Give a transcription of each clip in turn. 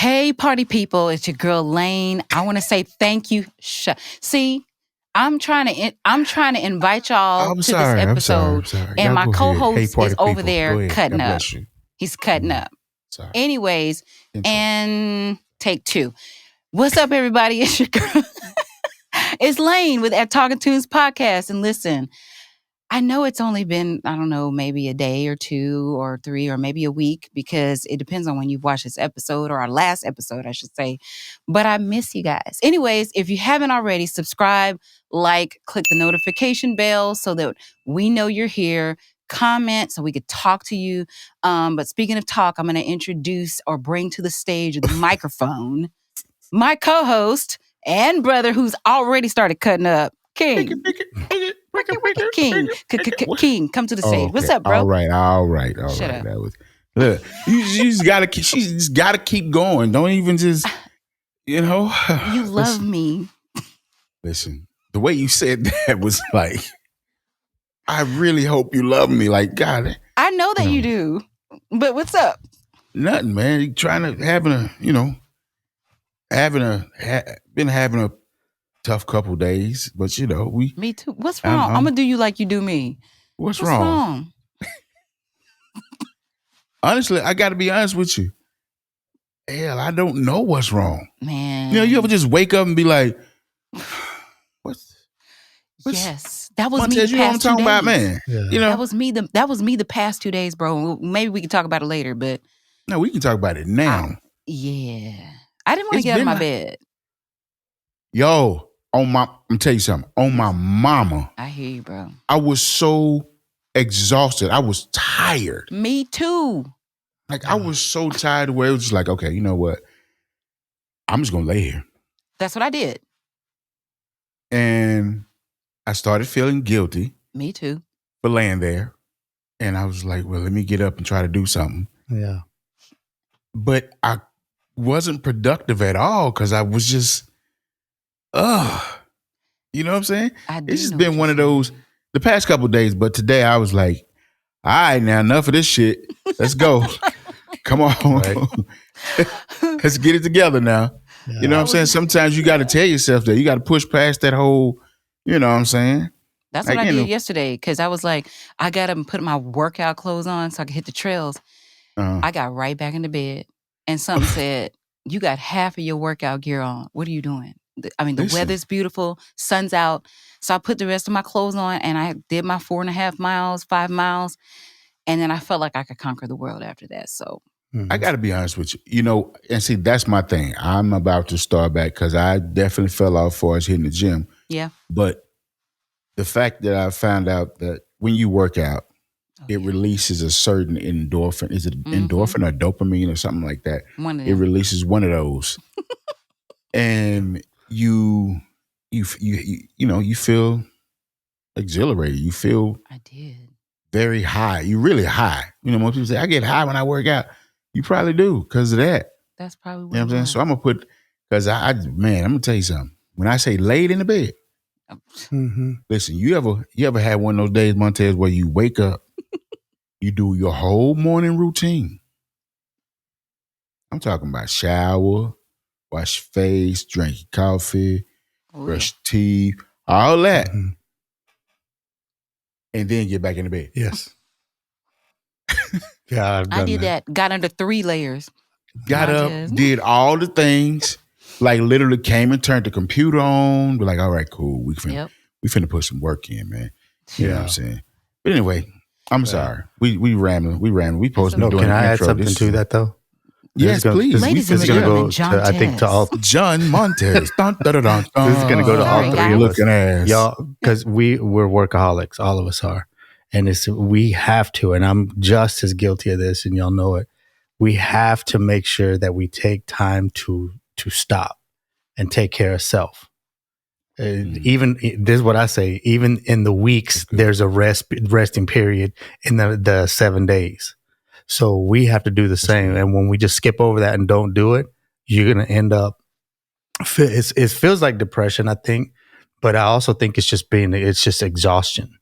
Hey, party people! It's your girl Lane. I want to say thank you. See, I'm trying to invite y'all I'm to sorry. this I'm sorry. I'm episode, sorry. and Y'all my go ahead. Hey, co-host party is over people. Go there ahead. cutting God up. bless you. He's cutting up. Sorry. Anyways, Intro. and take two. What's up, everybody? It's your girl. It's Lane with at Talking Tunes podcast. And listen, I know it's only been, I don't know, maybe a day or two or three or maybe a week because it depends on when you've watched this episode or our last episode, I should say. But I miss you guys. Anyways, if you haven't already, subscribe, like, click the notification bell so that we know you're here. Comment so we could talk to you. But speaking of talk, I'm going to introduce or bring to the stage the microphone my co-host and brother who's already started cutting up, King. King, King, come to the stage. Okay. What's up, bro? All right. Shut up. That was look. You just gotta. She's just gotta keep going. Don't even just. You love me. Listen, the way you said that was like, I really hope you love me. Like, God, I know that you do. But what's up? Nothing, man. You been having a tough couple days, but Me too. What's wrong? I'm gonna do you like you do me. What's wrong? Honestly, I got to be honest with you. Hell, I don't know what's wrong. Man. You ever just wake up and be like, what's yes. That was Montez, me the past 2 days. You know what I'm talking about, man? Yeah. That was me the past 2 days, bro. Maybe we can talk about it later, but no, we can talk about it now. Yeah. I didn't want to get out of my bed. Yo, I'm tell you something. On my mama. I hear you, bro. I was so exhausted. I was tired. Me too. Like, I was so tired where it was just like, okay, you know what? I'm just going to lay here. That's what I did. And I started feeling guilty. Me too. For laying there. And I was like, well, let me get up and try to do something. Yeah. But I wasn't productive at all because I was just, you know what I'm saying? It's just been one of those, the past couple of days, but today I was like, all right, now enough of this shit. Let's go. Come on. Right. Let's get it together now. Yeah. You know what I'm saying? Sometimes you got to tell yourself that. You got to push past that whole, you know what I'm saying? That's what I did yesterday because I was like, I got to put my workout clothes on so I could hit the trails. I got right back into bed and something said, you got half of your workout gear on. What are you doing? The weather's beautiful, sun's out. So I put the rest of my clothes on and I did my 4.5 miles, 5 miles. And then I felt like I could conquer the world after that. So I got to be honest with you. And see, that's my thing. I'm about to start back because I definitely fell off as far as hitting the gym. Yeah. But the fact that I found out that when you work out, it releases a certain endorphin. Is it endorphin or dopamine or something like that? One of them. It releases one of those. And you feel exhilarated. You feel I did. Very high. You really high. Most people say, I get high when I work out. You probably do because of that. That's probably what you know what I'm saying? So I'm going to put, because I'm going to tell you something. When I say laid in the bed, listen, you ever had one of those days, Montez, where you wake up, you do your whole morning routine. I'm talking about shower, wash your face, drink your coffee, brush teeth, all that. And then get back in the bed. Yes. Yeah, I did that. Got under 3 layers. Got up, did all the things, like literally came and turned the computer on. We're like, all right, cool. We finna put some work in, man. You know what I'm saying? But anyway, I'm sorry. We rambling. We supposed to be doing can I add intro. something to that though? Yes, please. Ladies and gentlemen, Jontez. I think to all John Montez. Dun, dun, dun, dun, dun. This is going to go to all three of us. Looking ass. Y'all, because we're workaholics. All of us are. And we have to, and I'm just as guilty of this, and y'all know it. We have to make sure that we take time to stop and take care of self. Even, this is what I say, even in the weeks, there's a resting period in the 7 days. So we have to do the same. And when we just skip over that and don't do it, you're going to end up, it feels like depression, I think. But I also think it's just exhaustion.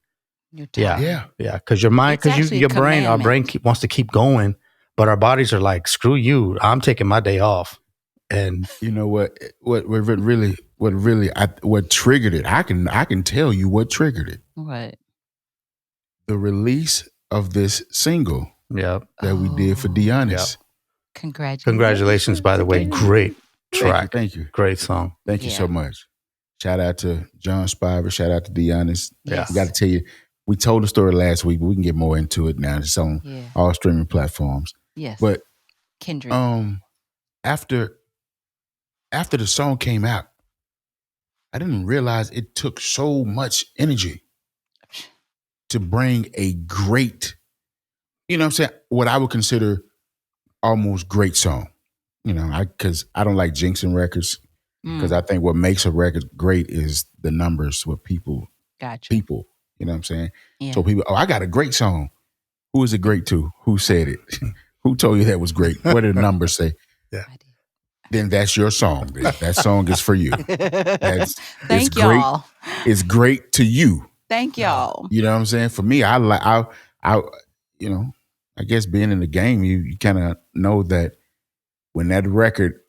You're tired. Yeah. Because your mind, our brain wants to keep going, but our bodies are like, screw you. I'm taking my day off. And you know what triggered it? I can tell you what triggered it. What? The release of this single yeah, that we did for Deonis. congratulations, by the way. Great track. Thank you. Great song. Thank you so much. Shout out to John Spiver. Shout out to Deonis. Yes. I got to tell you, we told the story last week, but we can get more into it now. It's on all streaming platforms. Yes. But Kindred. After the song came out, I didn't realize it took so much energy to bring a great, you know what I'm saying, what I would consider almost great song. You know, because I don't like jinxing records, because I think what makes a record great is the numbers with people. Gotcha. People, you know what I'm saying? Yeah. So people, I got a great song. Who is it great to? Who said it? Who told you that was great? What did the numbers say? Yeah. Then that's your song. That song is for you. Thank y'all. It's great to you. Thank y'all. You know what I'm saying? For me, I you know, I guess being in the game, you kind of know that when that record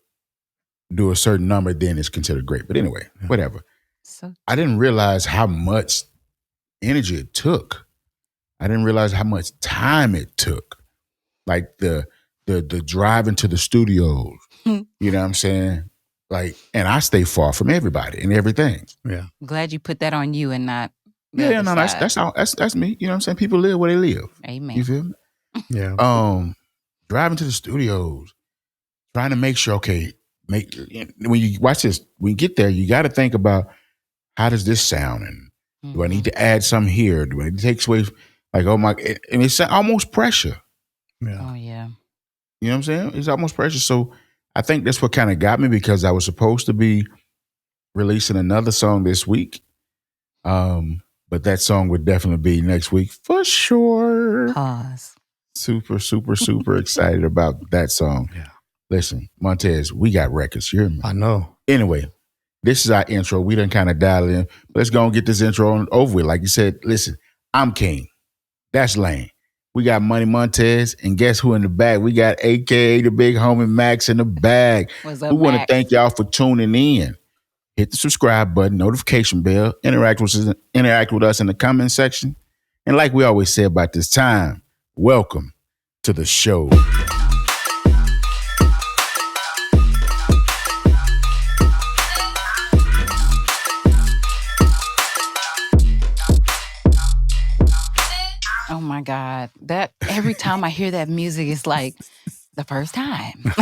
do a certain number, then it's considered great. But anyway, whatever. So I didn't realize how much energy it took. I didn't realize how much time it took. Like the drive into the studios. You know what I'm saying? Like, and I stay far from everybody and everything. Yeah. I'm glad you put that on you and not Yeah, no, that's me. You know what I'm saying? People live where they live. Amen. You feel me? Yeah. Driving to the studios, trying to make sure, okay, when you watch this, when you get there, you got to think about, how does this sound? And do I need to add some here? Do I need to take away, like, oh my, and it's almost pressure. Yeah. Oh yeah. You know what I'm saying? It's almost pressure. So I think that's what kind of got me, because I was supposed to be releasing another song this week. But that song would definitely be next week for sure. Pause. Super, super, super excited about that song. Yeah. Listen, Montez, we got records. You hear me? I know. Anyway, this is our intro. We done kind of dial in. Let's go and get this intro on over with. Like you said, listen, I'm King. That's Lane. We got Money Montez, and guess who in the bag? We got AKA the big homie Max in the bag. What's up, we want to Max? thank y'all for tuning in. Hit the subscribe button, notification bell, interact with us in the comment section. And like we always say about this time, welcome to the show. Oh my God. That every time I hear that music, it's like the first time.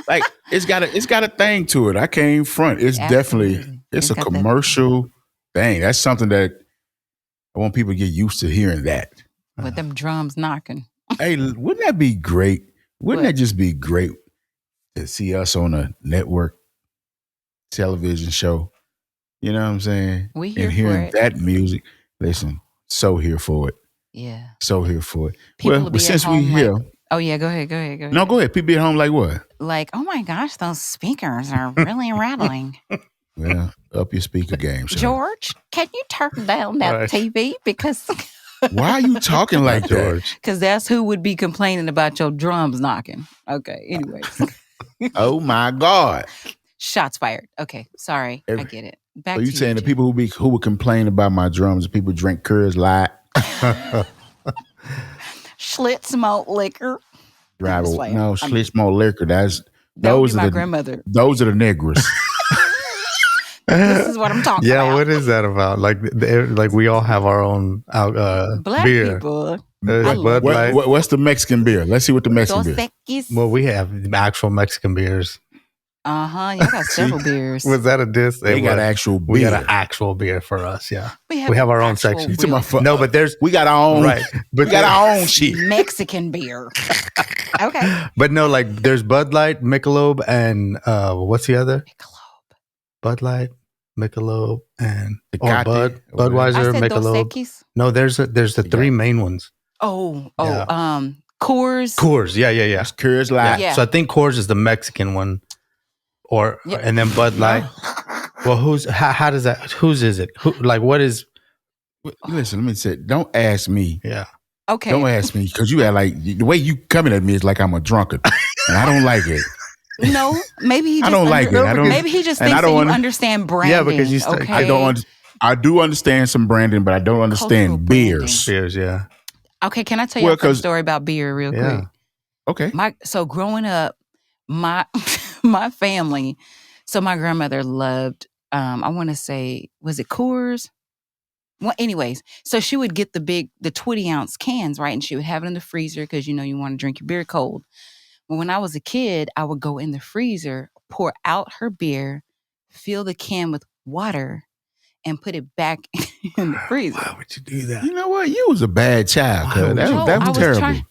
Like it's got a thing to it. I can't front. It's Absolutely. definitely it's a It's got that- commercial thing. That's something that I want people to get used to hearing that. With them drums knocking. Hey, wouldn't that be great? Wouldn't What? that just be great to see us on a network television show? You know what I'm saying? We here and for hearing it. that music. Listen, so here for it. Yeah. So here for it. People well, will but be at since we home here, like- Oh yeah, go ahead. no, go ahead. People be at home like what? Like, oh my gosh, those speakers are really rattling. Well, up your speaker game, Shirley. George, can you turn down that Right. TV? Because Why are you talking like that? George. that's who would be complaining about your drums knocking. Okay, anyways. Oh my God! Shots fired. Okay, sorry. I get it. Back So you to saying the Jim. people who would complain about my drums, the people drink Coors Light, Schlitz malt liquor. drive Just a playing. no I'm- Schlitz malt liquor. That's That would those be are my the grandmother. those are the niggers. This is what I'm talking Yeah, about. what is that about? Like, like we all have our own Black beer. people. There's I love Bud What, Light. what's the Mexican beer? Let's see what the Mexican Dos beer. Equis. Well, we have actual Mexican beers. Uh-huh. You got several beers. Was that a diss? They It got was. actual beer. We got an actual beer for us. Yeah, we have our own actual section. You talking real about for- No, but there's we got our own. right. But We got our own shit. Mexican beer. Okay. But no, like there's Bud Light, Michelob, and what's the other? Michelob. Bud Light, Michelob, and Tecate, Bud, or whatever. I Budweiser, said Dos Michelob. Equis. No, there's the three main ones. Oh, Yeah. Coors. Coors, yeah. That's Coors Light. Yeah. So I think Coors is the Mexican one, Yeah. and then Bud Light. Well, how does that? Whose is it? Who, like, what is? Listen, let me say. Don't ask me. Yeah, Okay. Don't ask me because you act like the way you coming at me is like I'm a drunkard, and I don't like it. No, maybe he I just don't like it. I don't. maybe he just and I thinks that don't you under- understand branding. Yeah, because you okay. I don't. I do understand some branding, but I don't Cultural understand branding. beers. Beers, yeah. Okay, can I tell you Well, a funny 'cause- story about beer real Yeah. quick? Okay. So growing up, my my family, so my grandmother loved I want to say, was it Coors? Well, anyways, so she would get the 20-ounce cans, right? And she would have it in the freezer because you want to drink your beer cold. But when I was a kid, I would go in the freezer, pour out her beer, fill the can with water, and put it back in the freezer. Why would you do that? You know what? You was a bad child. Why Cuz would that, you- was- that I was was terrible. trying.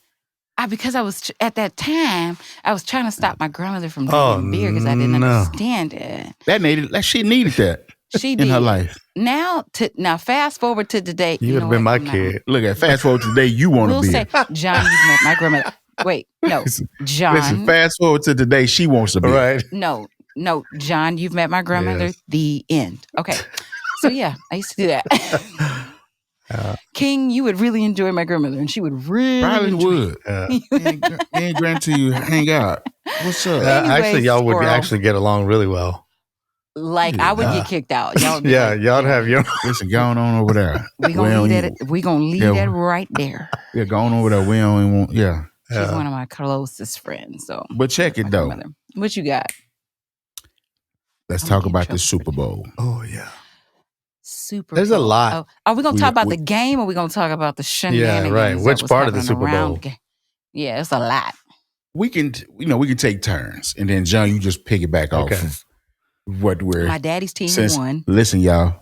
Because I was at that time, I was trying to stop my grandmother from Oh, drinking beer because I didn't no. understand it. That she needed that She in did. her life. Now fast forward to today. You would have been my kid. Look at fast forward today. You want We'll to be. say, John, you've met my grandmother. Wait, no, John. Listen, fast forward to today. She wants to be. Right. No, John, you've met my grandmother. Yes. The end. Okay. So yeah, I used to do that. King, you would really enjoy my grandmother, and she would really Probably enjoy would. Me and Grant you hang out. What's up? Anyways, actually, y'all would squirrel. actually get along really well. Like I would get kicked out. Y'all would be Yeah, like, y'all'd have your. Listen, going on over there. We gonna leave that right there. Yeah, going over there. We don't even want. Yeah. She's one of my closest friends. So, But check it my though. grandmother. What you got? Let's I'm talk getting about trouble the Super Bowl. Oh yeah. Super. There's a Bowl. lot. Oh, are we gonna We- talk about we- the game, or we gonna talk about the shenanigans? right. that Which was part of the happening Super around Bowl? the game? Yeah, it's a lot. We can take turns, and then John, you just piggyback off Okay. of what we're. My daddy's team since- won. Listen, y'all.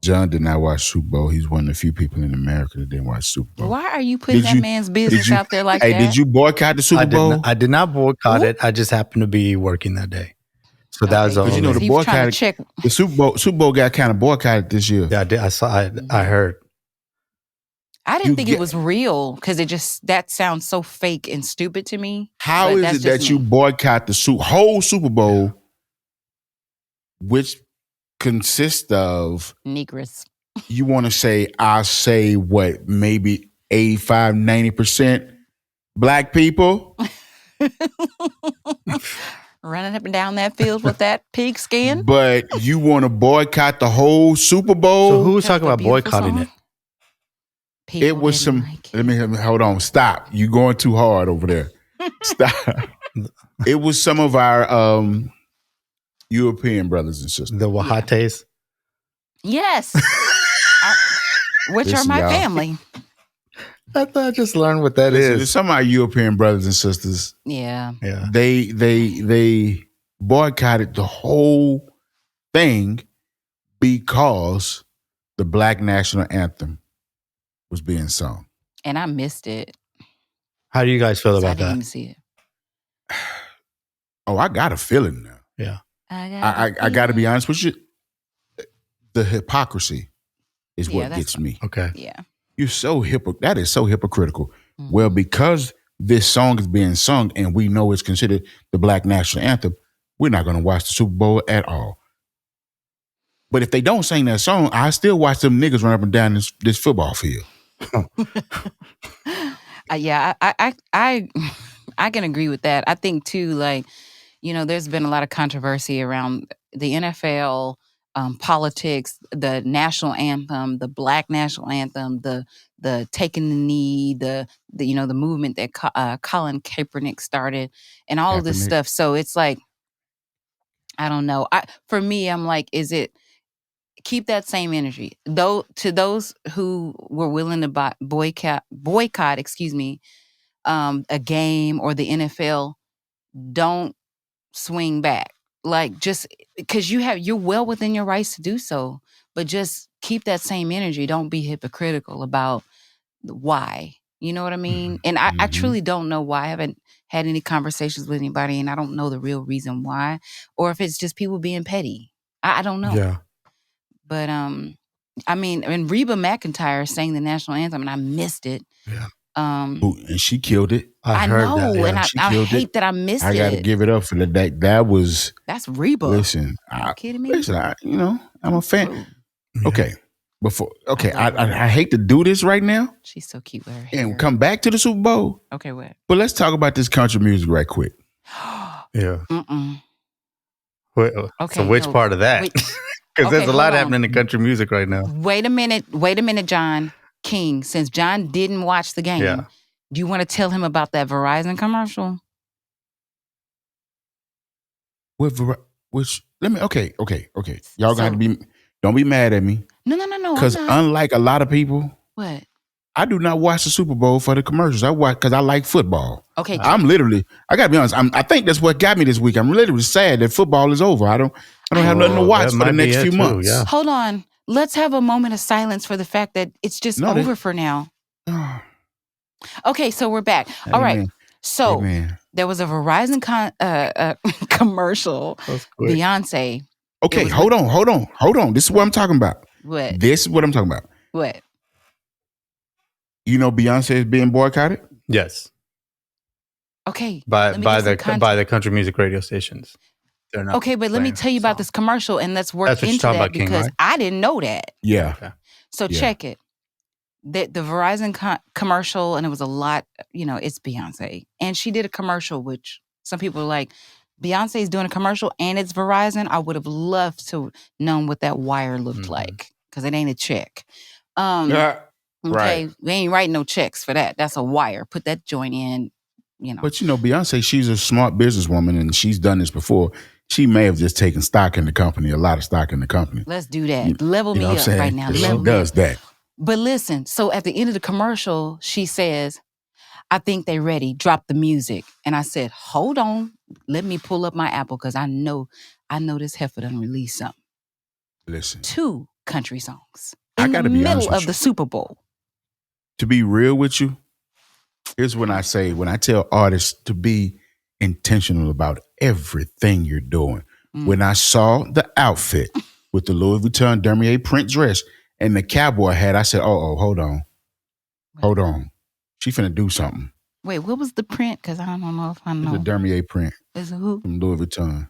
John did not watch Super Bowl. He's one of the few people in America that didn't watch Super Bowl. Why are you putting Did that you- man's business you- out there like Hey, that? did you boycott the Super Bowl? I did not boycott it. I just happened to be working that day, so that was the Okay, only. you know the he was trying boycott- to check. The Super Bowl got kind of boycotted this year. Yeah, I did. I saw. I heard. I didn't you think get- it was real because that sounds so fake and stupid to me. How But is that's it that just you me. boycott the whole Super Bowl, which consists of, Negress. you want to say, I say what, maybe 85, 90% black people? Running up and down that field with that pig skin. But you want to boycott the whole Super Bowl? So who was That's talking the about beautiful boycotting song. it? People It was didn't some. like it. Let me hold on. Stop. You going too hard over there. Stop. It was some of our European brothers and sisters. The Wahates. Yes. Which Listen, are my y'all. family. I thought I just learned what that Listen, is. some of our European brothers and sisters. Yeah. Yeah. They boycotted the whole thing because the Black National Anthem was being sung. And I missed it. How do you guys feel So I about didn't even that? see it. Oh, I got a feeling now. Yeah. I got to be honest with you. The hypocrisy is Yeah, what that's- gets me. Okay. Yeah. You're so that is so hypocritical. Mhm. Well, because this song is being sung and we know it's considered the Black National Anthem, we're not going to watch the Super Bowl at all. But if they don't sing that song, I still watch them niggas run up and down this football field. Yeah, I can agree with that. I think too, like, there's been a lot of controversy around the NFL, politics, the national anthem, the Black national anthem, the taking the knee, the movement that Colin Kaepernick started, and all of this Kaepernick. stuff. So it's like, I don't know. For me, I'm like, is it? Keep that same energy. Though to those who were willing to boycott, a game or the NFL, don't swing back. Like, just because you're well within your rights to do so, but just keep that same energy. Don't be hypocritical about why. You know what I mean? And I Mhm. truly don't know why. I haven't had any conversations with anybody, and I don't know the real reason why, or if it's just people being petty. I don't know. Yeah. But I mean, and Reba McEntire sang the national anthem, and I missed it. Yeah. And she killed it. I heard know, that. Yeah. and she I killed hate it. that I missed I got to it. give it up for that. That was, That's Reba. listen, Are you kidding me? listen, I'm a fan. Ooh, Okay. I love I hate to do this right now she's so cute with her hair. and come back to the Super Bowl, Okay, what? but let's talk about this country music right quick. Yeah. Mm-mm. So Okay, which no, part of that? wait. Because Okay, there's a hold lot on. happening in country music right now. Wait a minute, John King. Since John didn't watch the game, Yeah. do you want to tell him about that Verizon commercial? Which let me okay. Y'all gonna have to So- be. Don't be mad at me No, I'm because not. unlike a lot of people, What? I do not watch the Super Bowl for the commercials. I watch because I like football. Okay, I'm literally. I gotta be honest. I think that's what got me this week. I'm literally sad that football is over. I don't have nothing to watch that for the might be next it few too, months. yeah. hold on. Let's have a moment of silence for the fact that it's just No, over for now. Okay, so we're back. All right. Amen. So Amen. there was a Verizon commercial. That's quick. Beyonce. Okay, was hold on. This is what I'm talking about. What? This is what I'm talking about. What? You know Beyonce is being boycotted? Yes. Okay. By let me give some context. the country music radio stations. They're not. Okay, but let me playing tell you about songs. this commercial, and let's work That's what you're into talking that about, King, because right? I didn't know that. Yeah. Okay. So Yeah. check it. The Verizon commercial, and it was a lot, it's Beyonce. And she did a commercial, which some people are like, Beyonce's doing a commercial and it's Verizon. I would have loved to known what that wire looked like because it ain't a check. Yeah. Okay, Right. we ain't writing no checks for that. That's a wire. Put that joint in, But Beyonce, she's a smart businesswoman and she's done this before. She may have just taken stock in the company, a lot of stock in the company. Let's do that. Level me know what up I'm saying? right now. She Level me does up. that. But listen, so at the end of the commercial, she says, I think they ready. Drop the music. And I said, hold on. Let me pull up my Apple because I know this heifer done released something. Listen. 2 country songs. I In the gotta be honest middle with of you. the Super Bowl. To be real with you, here's when I tell artists to be intentional about everything you're doing. When I saw the outfit with the Louis Vuitton Damier print dress and the cowboy hat, I said, hold on. Hold on. She finna do something. Wait, what was the print? Because I don't know if I know. The Damier print Is it who? from Louis Vuitton.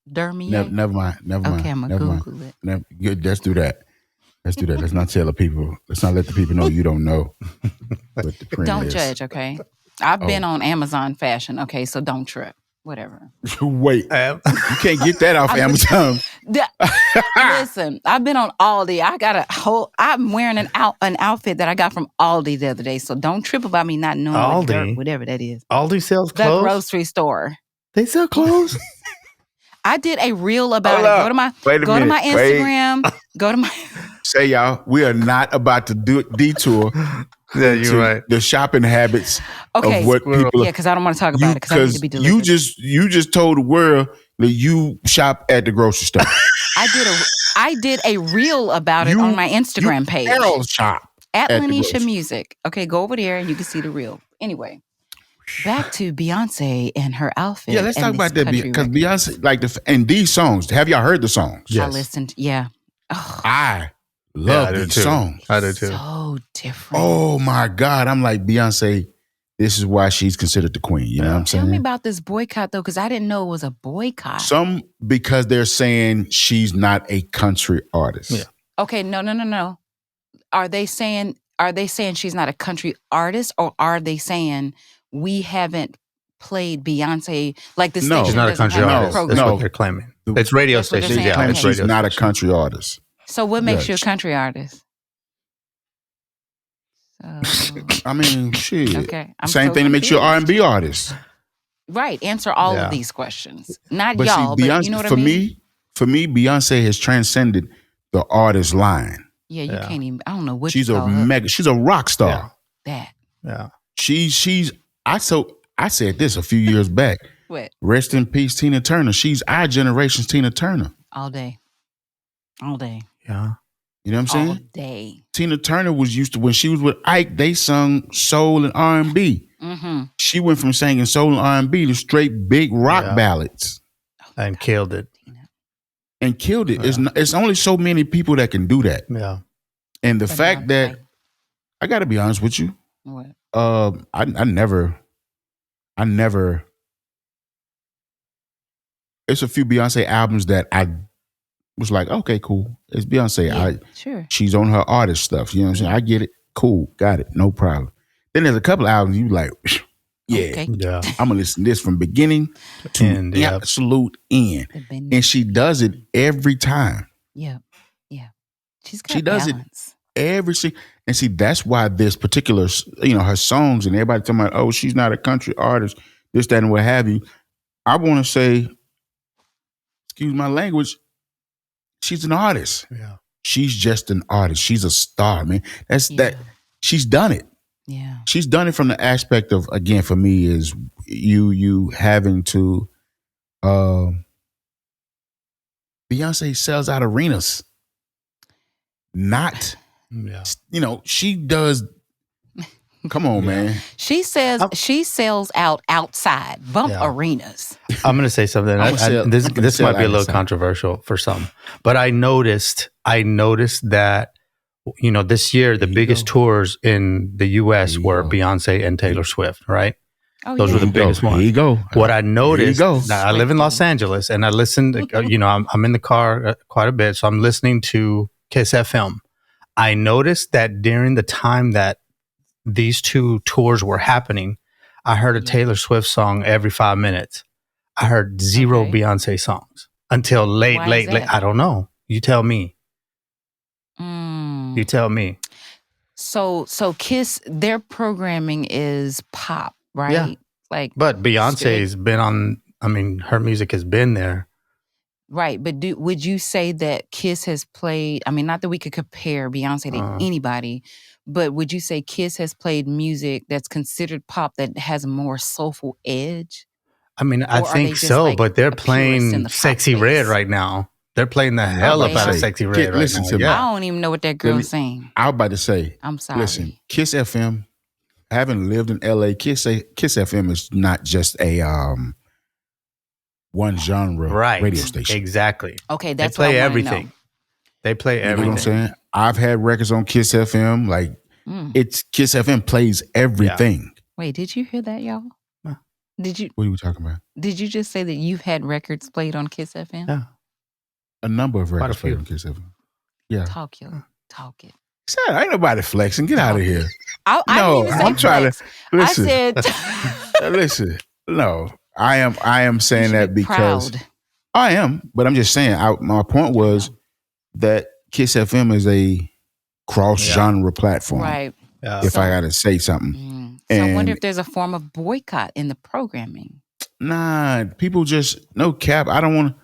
Dermier? Never mind. Okay, I'm going to Google it. Good, let's do that. Let's not tell the people. Let's not let the people know you don't know what the print Don't is. judge, okay? I've been on Amazon Fashion, okay? So don't trip. Whatever. Wait. You can't get that off Amazon. Listen, I've been on Aldi. I'm wearing an outfit that I got from Aldi the other day. So don't trip about me not knowing what Aldi? whatever that is. Aldi sells The clothes? grocery store. They sell clothes? I did a reel about Hold it. up. Go to my Wait a go to my minute. Wait. Instagram. Go to my Say y'all, we are not about to detour Yeah, to you're right. the shopping habits Okay. of what people. Yeah, because I don't want to talk about it because I need to be delivered. you just told the world that you shop at the grocery store. I did a reel about it on my Instagram page. Apparel shop At the Lanisha grocery. Music. Okay, go over there and you can see the reel. Anyway, back to Beyonce and her outfit. Yeah, let's and talk this about that country because record. Beyonce, and these songs. Have y'all heard the songs? Yes. I listened. Yeah. Oh, I love I do these too. songs. I do too. so different. Oh my God. I'm like, Beyonce, this is why she's considered the queen. You know what I'm saying? Tell me about this boycott though, because I didn't know it was a boycott. Some because they're saying she's not a country artist. Yeah. Okay, no. Are they saying she's not a country artist, or are they saying we haven't played Beyonce like the No. station She's not a doesn't country have artist. program? That's No. what they're claiming. It's radio That's what they're stations. saying. Yeah, Claiming it's she's radio not a stations. country artist. So what makes you a Judge. country artist? So, I mean, shit. okay. I'm Same so thing that makes you an confused. R&B artist. Right. Answer all Yeah. of these questions. Not But y'all, see, but Beyonce, you know what for I mean? for me, Beyonce has transcended the artist line. Yeah, you Yeah. can't even. I don't know what She's you a call her. mega. She's a rock star. That. Yeah. She's. I said this a few years back. What? Rest in peace, Tina Turner. She's our generation's Tina Turner. All day. All day. Yeah. You know what I'm All saying? day. Tina Turner was used to, when she was with Ike, they sung soul and R&B. Mm-hmm. She went from singing soul and R&B to straight big rock Yeah. ballads And killed it. and killed it. Yeah. It's only so many people that can do that. Yeah. And the fact that, I got to be honest with you, What? I never. It's a few Beyonce albums that I was like, okay, cool. It's Beyonce. Yeah, sure. She's on her artist stuff. You know what I'm saying? I get it. Cool. Got it. No problem. Then there's a couple albums you like, Yeah. Okay. Yeah. I'm gonna listen to this from beginning to End, yep. absolute end. And she does it every time. Yeah. Yeah. She's got She does balance. and see, that's why this particular, her songs and everybody talking about, oh, she's not a country artist, this, that, and what have you. I want to say, excuse my language, she's an artist. Yeah. She's just an artist. She's a star, man. That's that. She's done it. Yeah. She's done it from the aspect of, again, for me, is you having to. Beyonce sells out arenas. Not, she does. Come on, man. She says she sells out outside bump arenas. I'm going to say something. This might be a little controversial for some, but I noticed that, this year the biggest tours in the U.S. were Beyonce and Taylor Swift, right? Oh, Those were the biggest ones. Here you go. What I noticed, now I live in Los Angeles, and I listen to, I'm in the car quite a bit, so I'm listening to Kiss FM. I noticed that during the time that these two tours were happening, I heard a Taylor Swift song every 5 minutes. I heard zero Beyonce songs until late. I don't know. You tell me. You tell me. So Kiss, their programming is pop, right? Yeah. But Beyonce's been on, her music has been there. Right. But would you say that Kiss has played, not that we could compare Beyonce to anybody, but would you say Kiss has played music that's considered pop that has a more soulful edge? I think so, but they're playing Sexy Red right now. They're playing the hell up out of Sexy Red right now. To me. I don't even know what that girl's saying. I was about to say. I'm sorry. Listen, Kiss FM, having lived in LA, Kiss FM is not just a one genre radio station. Exactly. Okay, that's they play what I everything. know. They play everything. You know what I'm saying? I've had records on Kiss FM. Like it's Kiss FM plays everything. Yeah. Wait, did you hear that, y'all? Did you? What are you talking about? Did you just say that you've had records played on Kiss FM? Yeah. A number of records played on Kiss FM. Yeah. Talk it. Sad, ain't nobody flexing. Get out of here. I'm trying to listen. I said listen. No, I am saying that because proud. I am, but I'm just saying. My point was that Kiss FM is a cross genre platform, right? If I got to say something, so I wonder if there's a form of boycott in the programming. Nah, people just no cap. I don't want.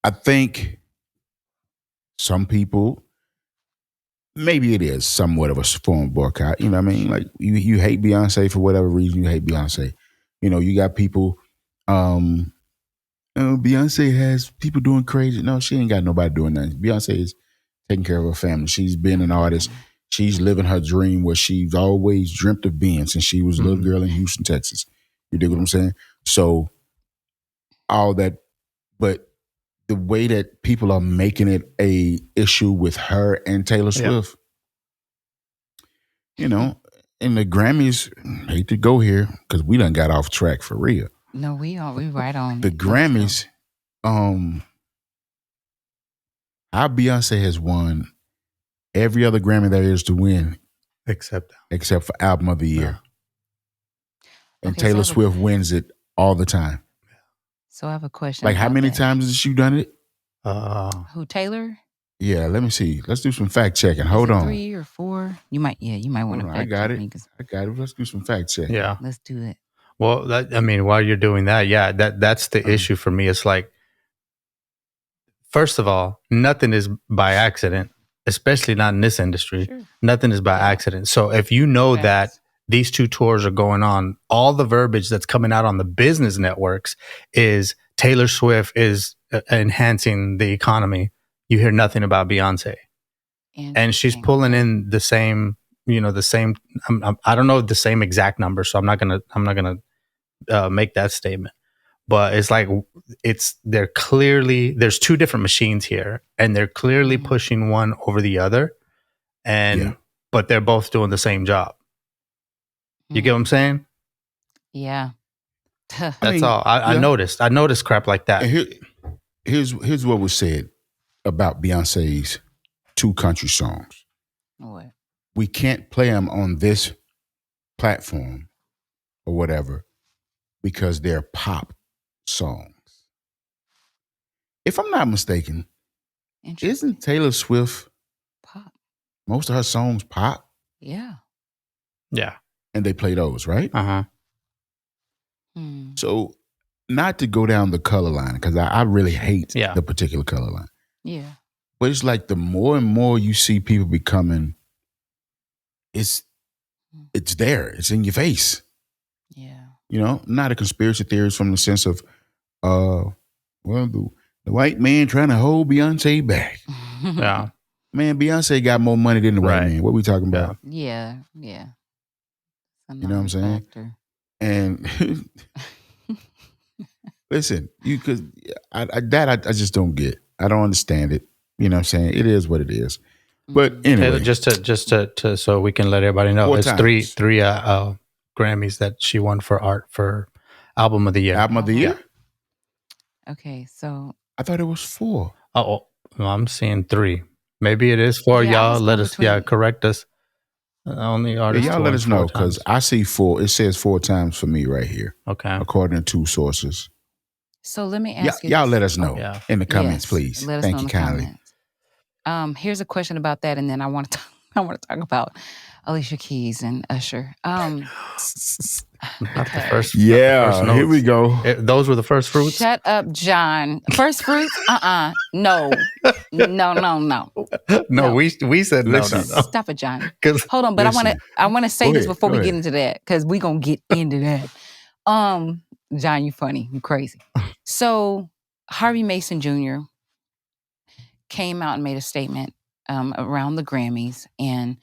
I think some people. Maybe it is somewhat of a form of boycott. You know what I mean? Like you hate Beyonce for whatever reason. You hate Beyonce. You got people. Beyonce has people doing crazy. No, she ain't got nobody doing nothing. Beyonce is taking care of her family. She's been an artist. She's living her dream where she's always dreamt of being since she was a little girl in Houston, Texas. You dig what I'm saying? So all that, but the way that people are making it a issue with her and Taylor Swift, and the Grammys, I hate to go here because we done got off track for real. No, we right on. The Grammys, how Beyonce has won every other Grammy there is to win, except for Album of the Year, and Taylor Swift wins it all the time. So I have a question. Like, how many times has she done it? Who, Taylor? Yeah, let me see. Let's do some fact checking. Hold on. 3 or 4? You might want to. I got it. Let's do some fact checking. Yeah, let's do it. Well, while you're doing that, that's the issue for me. It's like, first of all, nothing is by accident, especially not in this industry. Sure. Nothing is by accident. So if you know that these two tours are going on, all the verbiage that's coming out on the business networks is Taylor Swift is enhancing the economy. You hear nothing about Beyonce. And she's pulling in the same, I don't know the same exact number, so I'm not gonna make that statement. But it's like there's two different machines here, and they're clearly pushing one over the other, but they're both doing the same job. You get what I'm saying? Yeah. That's all. I noticed. I noticed crap like that. Here's what was said about Beyonce's 2 country songs. What? We can't play them on this platform or whatever because they're pop songs. If I'm not mistaken, isn't Taylor Swift pop? Most of her songs pop? Yeah. Yeah. And they play those, right? Uh-huh. So not to go down the color line, because I really hate Yeah. the particular color line. Yeah. But it's like the more and more you see people becoming, it's there. It's in your face. Yeah. You know, not a conspiracy theorist from the sense of, well, the white man trying to hold Beyonce back. Yeah. Man, Beyonce got more money than the white man. What we talking about? Yeah. Yeah. You know what I'm saying? Factor. And listen, I just don't get. I don't understand it. You know what I'm saying? It is what it is. But anyway, Taylor, just to so we can let everybody know, 4 it's times. three Grammys that she won for art for album of the year. Album of the year? Okay, so I thought it was 4. Oh, well, I'm seeing 3. Maybe it is 4. Yeah, I Y'all was let going us, between- correct us. Only artist. Y'all to let win us know 4 because times. I see 4. It says 4 times for me right here, Okay. according to 2 sources. So let me ask you Y'all this. let us know Yeah. in the comments, Yes, please. let us Thank know you in the kindly. comments. Here's a question about that, and then I want to talk about Alicia Keys and Usher. Not the first. Yeah, not the first here we notes. go. Those were the first fruits. Shut up, John. First fruits? No. No, we said Listen. no. Stop it, John. 'Cause- Hold on, but Listen. I want to say Go this ahead, before go we get ahead. into that, because we're gonna get into that. John, you funny, you crazy. So Harvey Mason Jr. came out and made a statement around the Grammys, and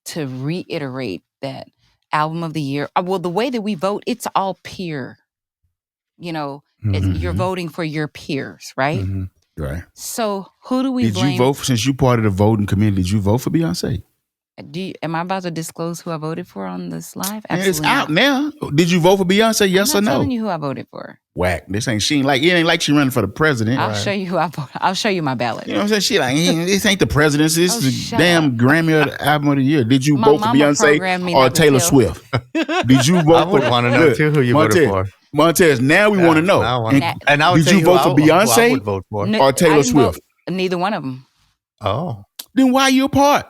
to reiterate that album of the year. Well, the way that we vote, it's all peer. You're Mhm. voting for your peers, right? Mhm. Right. So who do we Did blame? you vote since you part of the voting committee? Did you vote for Beyonce? Am I about to disclose who I voted for on this live? Man, it's Absolutely out not. now. Did you vote for Beyonce? Yes I'm or not no? telling you who I voted for. Whack. It ain't like she running for the president. I'll show you who I voted. I'll show you my ballot. You know what I'm saying? She like, this ain't the presidency. This Oh, is the shut damn up. Grammy of the album of the year. Did you My vote for mama Beyonce programmed me or not to Taylor tell. Swift? Did you vote I would for want to know Look, too who you Montez, voted for. Montez, now we want to know. Now I wanna- Now- and I would Did tell you vote for who I Beyonce? would vote for. No, or I Taylor didn't vote Swift? neither one of them. Oh, Then why you apart?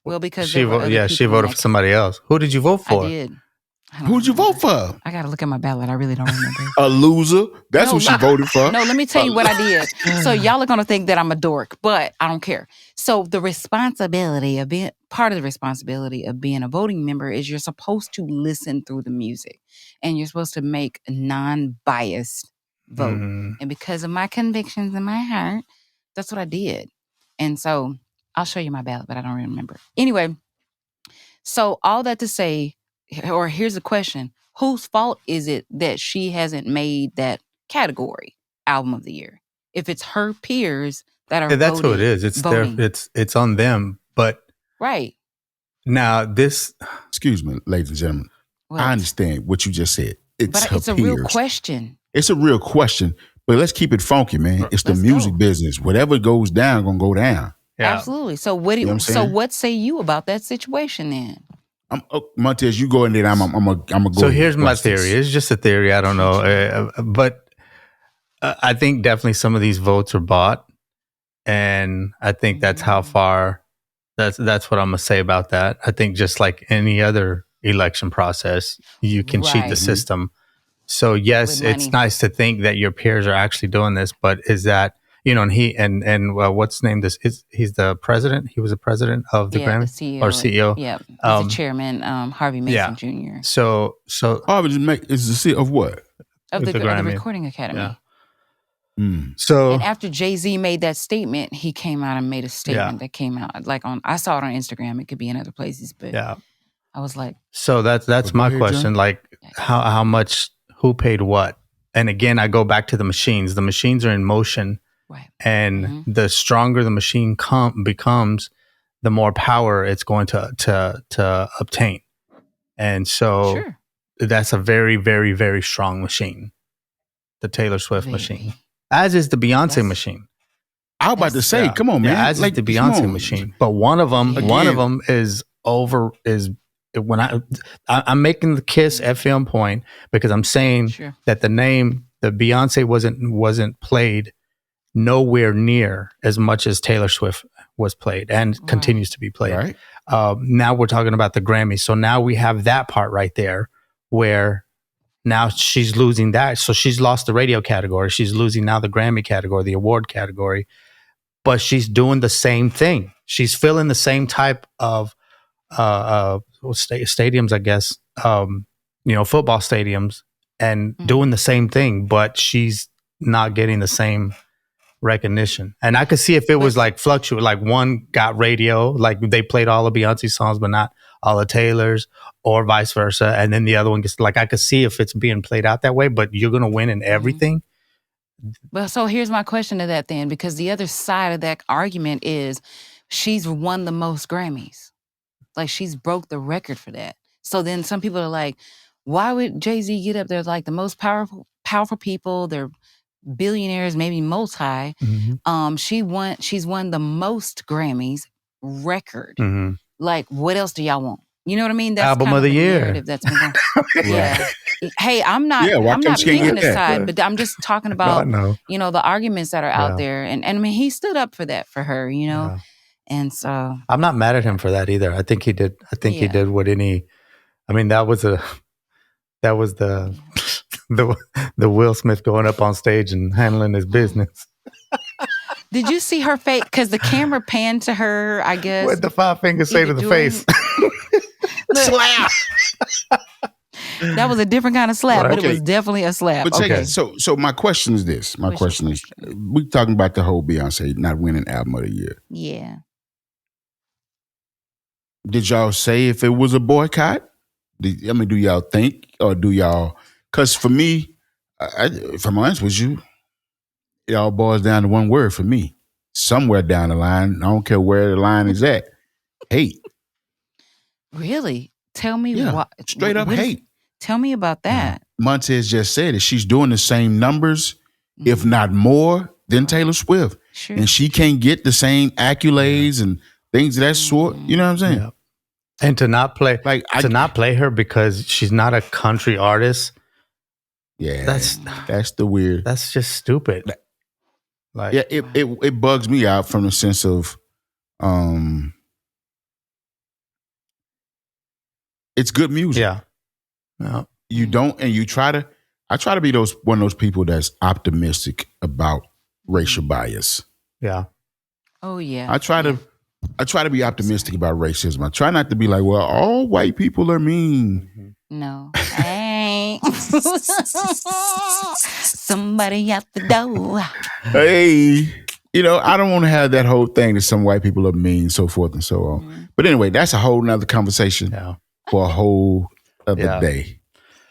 Well, because she there were other she people in voted that- for somebody else. Who did you vote I for? did. I don't Who'd you remember. vote for? I got to look at my ballot. I really don't remember. A loser. That's No, who she voted for. No, let me tell you what I did. So y'all are going to think that I'm a dork, but I don't care. So the responsibility of being part of the responsibility of being a voting member is you're supposed to listen through the music, and you're supposed to make a non-biased vote. Mhm. And because of my convictions in my heart, that's what I did. And so I'll show you my ballot, but I don't remember. Anyway, so all that to say, or here's a question. Whose fault is it that she hasn't made that category album of the year? If it's her peers that are Yeah, that's who it is. voting. It's on them. But Right. now this, Excuse me, ladies and gentlemen. What? I understand what you just said. It's But her it's a peers. real question. It's a real question, but let's keep it funky, man. It's the Let's music go. business. Whatever goes down, gonna go down. yeah, Absolutely. So what You know what I'm saying? what say you about that situation then? Montez, you go in there. I'm a go. So here's my Watch this. theory. It's just a theory. I don't know, but I think definitely some of these votes are bought, and I think that's how far. That's what I'm gonna say about that. I think just like any other election process, you can cheat Right. the system. So yes, With it's money. nice to think that your peers are actually doing this, but is that and he and what's named this? He's the president. He was the president of the Grammy the CEO. or CEO. Yeah. He's Um, the chairman, Harvey Mason Jr. So Harvard is the seat of what? of With the the Grammy. Recording Academy. Yeah. Mm. so And after Jay-Z made that statement, he came out and made a statement that came out I saw it on Instagram. It could be in other places, but yeah. I was like, So that's Go my ahead, question. John. Like how much, who paid what? And again, I go back to the machines. The machines are in motion, right. and Mhm. the stronger the machine becomes, the more power it's going to obtain. And so Sure. that's a very, very, very strong machine. The Taylor Swift Very. machine, as is the Beyonce That's- machine. I was about to say, Yeah. come on, man. Yeah, as like is the come Beyonce on. machine. But one of them Again. is when I'm making the Kiss FM point because I'm saying that the Beyonce wasn't played nowhere near as much as Taylor Swift was played and continues to be played. Right. Now we're talking about the Grammys. So now we have that part right there where now she's losing that. So she's lost the radio category. She's losing now the Grammy category, the award category, but she's doing the same thing. She's filling the same type of stadiums, I guess, football stadiums and doing the same thing, but she's not getting the same recognition. And I could see if it was like fluctuate, like one got radio, like they played all of Beyonce's songs, but not all of Taylor's, or vice versa. And then the other one gets, like, I could see if it's being played out that way, but you're going to win in everything. Well, so here's my question to that then, because the other side of that argument is she's won the most Grammys. Like, she's broke the record for that. So then some people are like, why would Jay-Z get up there like the most powerful people? They're billionaires, maybe multi. She's won the most Grammys record. Like, what else do y'all want? You know what I mean? That's album kind of the year. Narrative that's been going. Yeah. Hey, I'm not picking a side, but I'm just talking about the arguments that are out there. And I mean, he stood up for that for her, And so I'm not mad at him for that either. I think he did. He did what any. I mean, that was the Will Smith going up on stage and handling his business. Did you see her face? Because the camera panned to her, I guess. What did the 5 fingers say to the face? Slap. That was a different kind of slap, but it was definitely a slap. But so my question is this. My question is, we're talking about the whole Beyonce not winning album of the year. Yeah. Did y'all say if it was a boycott? Do y'all think, or do y'all? Because for me, if I'm honest with you, it all boils down to one word for me. Somewhere down the line, I don't care where the line is at, hate. Really? Tell me what. Straight up hate. Tell me about that. Montez just said it. She's doing the same numbers, if not more, than Taylor Swift. Sure. And she can't get the same accolades and things of that sort. You know what I'm saying? Yeah. And to not play not play her because she's not a country artist. Yeah. That's the weird. That's just stupid. It bugs me out from the sense of it's good music. Yeah. No. You don't, and I try to be one of those people that's optimistic about racial bias. Yeah. Oh yeah. I try to be optimistic about racism. I try not to be like, well, all white people are mean. No. Hey. Somebody at the door. Hey. I don't want to have that whole thing that some white people are mean, so forth and so on. But anyway, that's a whole nother conversation for a whole other day.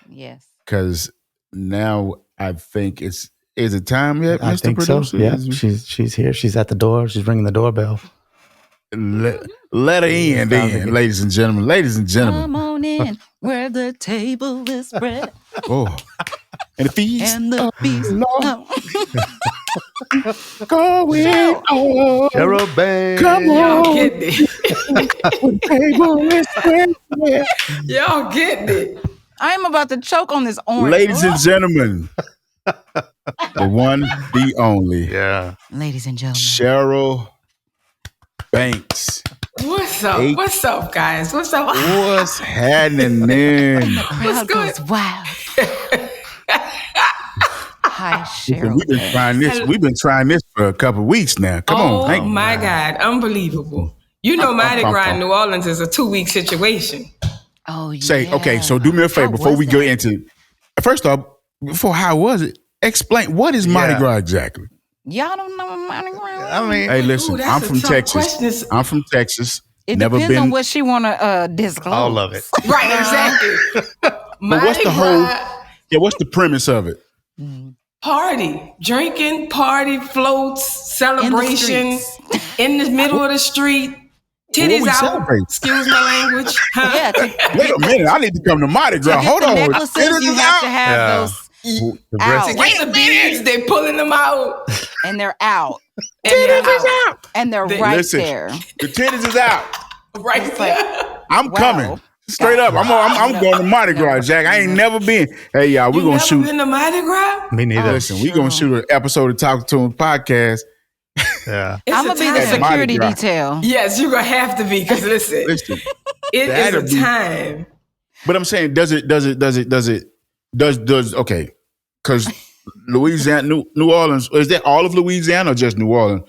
Yes. Because now I think is it time yet, Mr. I think Producer? So. Yeah, she's here. She's at the door. She's ringing the doorbell. Let her in, ladies and gentlemen. Ladies and gentlemen. Come on in, where the table is spread. Oh. And the feast. And the feast. Going on. Cheryl Banks. Come on. Y'all getting it. The table is spread. Y'all getting it. I'm about to choke on this orange. Ladies and gentlemen. The one, the only. Yeah. Ladies and gentlemen. Cheryl Banks. What's up? What's up, guys? What's up? What's happening? The crowd goes wild. Hi, Cheryl. We've been trying this for a couple of weeks now. Come on. Oh my God. Unbelievable. Mardi Gras in New Orleans is a 2-week situation. Oh, yeah. Okay, so do me a favor before we go into, first off, how was it? Explain, what is Mardi Gras exactly? Y'all don't know what Mardi Gras is? I mean, hey, listen, I'm from Texas. It Never depends on what she want to disclose. All of it. Right, exactly. But what's the premise of it? Party, drinking, party, floats, celebration in the middle of the street. Titties out. Celebrate? Excuse my language. Yeah. Wait a minute, I need to come to Mardi Gras. Hold on. Necklaces, you have to have those out. To get the beads, they pulling them out. And they're out. Titties is out. And they're right there. The titties is out. Right there. I'm coming. Straight up, I'm going to Mardi Gras, Jack. I ain't never been. Hey, y'all, we're gonna shoot. Been to Mardi Gras? Me neither. Listen, we're gonna shoot an episode of Talking to Him podcast. Yeah, I'm gonna be the security Mardi Gras. detail. Yes, you're gonna have to be because listen, it is a time. But I'm saying, does okay? Because Louisiana, New Orleans, is that all of Louisiana or just New Orleans?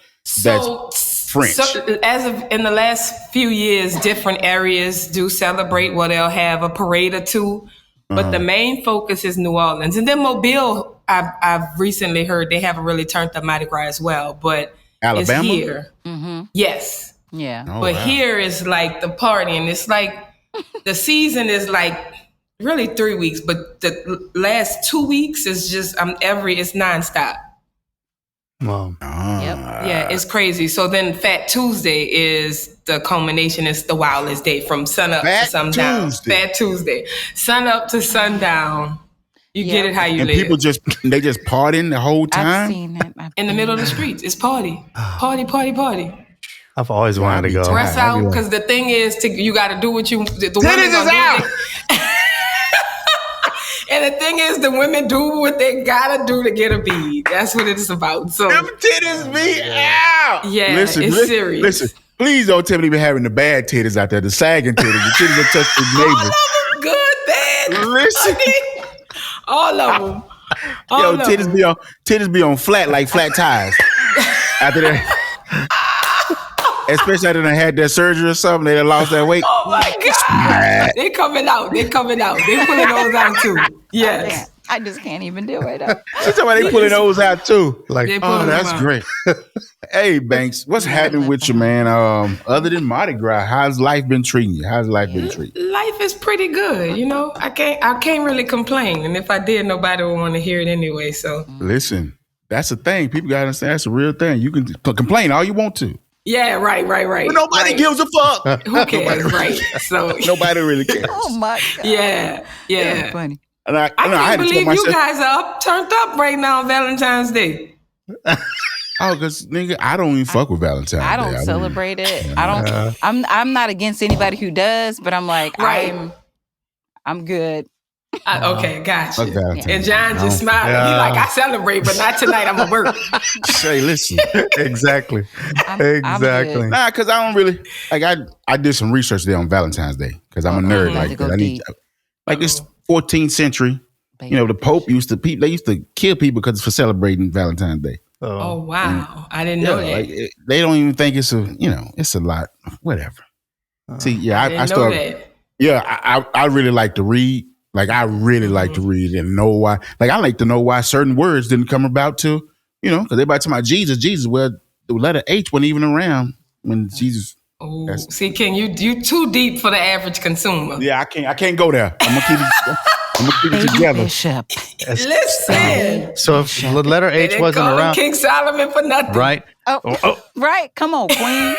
That's French. So as of in the last few years, different areas do celebrate where they'll have a parade or two. But the main focus is New Orleans. And then Mobile, I've recently heard they haven't really turned the Mardi Gras as well. But Alabama? it's here. Mm-hmm. Yes. Yeah. Oh, but wow. here is like the party. And it's like the season is like really 3 weeks. But the last 2 weeks is just it's nonstop. well, Yeah, it's crazy. So then Fat Tuesday is the culmination. It's the wildest day from sun up to sundown. Fat Tuesday. Sun up to sundown. You get it how you and live. people just partying the whole time. I've seen it. in the middle of the streets. It's party. Party. I've always wanted to go. Dress out because the thing is you got to do what you the Titties women is gonna do out. And the thing is, the women do what they gotta do to get a bead. That's what it's about. So Them titties be out. yeah, it's serious. Listen, please don't tell me they be having the bad titties out there, the sagging titties, the titties that touch the All neighbors. of them good, man. Listen. All of them. Yo, titties be on flat like flat tires. After that, especially after they had their surgery or something, they done lost that weight. Oh my God. They coming out. They pulling those out too. Yes. I just can't even do it. She's talking about they pulling those out too. Like, They Oh, pulling that's them out. great. Hey, Banks, what's happening with you, man? Other than Mardi Gras, how's life been treating you? Life Life is pretty good, you know. I can't really complain, and if I did, nobody would want to hear it anyway. So Listen, that's the thing. People gotta understand that's a real thing. You can complain all you want to. yeah, right. But nobody gives a fuck. Who cares, right? So Nobody really cares. Oh my God. yeah. Funny. And I I had can't to tell believe you myself, guys are turned up right now on Valentine's Day. because nigga, I don't even fuck with Valentine's I Day. don't celebrate it. I don't. I'm not against anybody who does, but I'm like, Right. I'm good. Okay, gotcha. Fuck Valentine's And John just smiled. Yeah. He like, I celebrate, but not tonight. I'm at work. Say, listen. exactly. I'm Exactly. good. Nah, because I don't really like. I did some research there on Valentine's Day because I'm a nerd. you had to Like go that. I need deep. like it's 14th century. You know, the Pope used to kill people because for celebrating Valentine's Day. Oh, wow. I didn't know that. Like they don't even think it's a lot. Whatever. See, yeah, I I didn't know started. that. Yeah, I really like to read. Like I really like to read and know why. Like I like to know why certain words didn't come about till because everybody talking about Jesus. Jesus, well, the letter H wasn't even around when Jesus. Oh, see, Ken, you too deep for the average consumer. Yeah, I can't go there. I'm gonna keep it together. Bishop. Listen, So if the letter they H didn't wasn't call him around, King Solomon for nothing. right? Oh, right. Come on, Queen.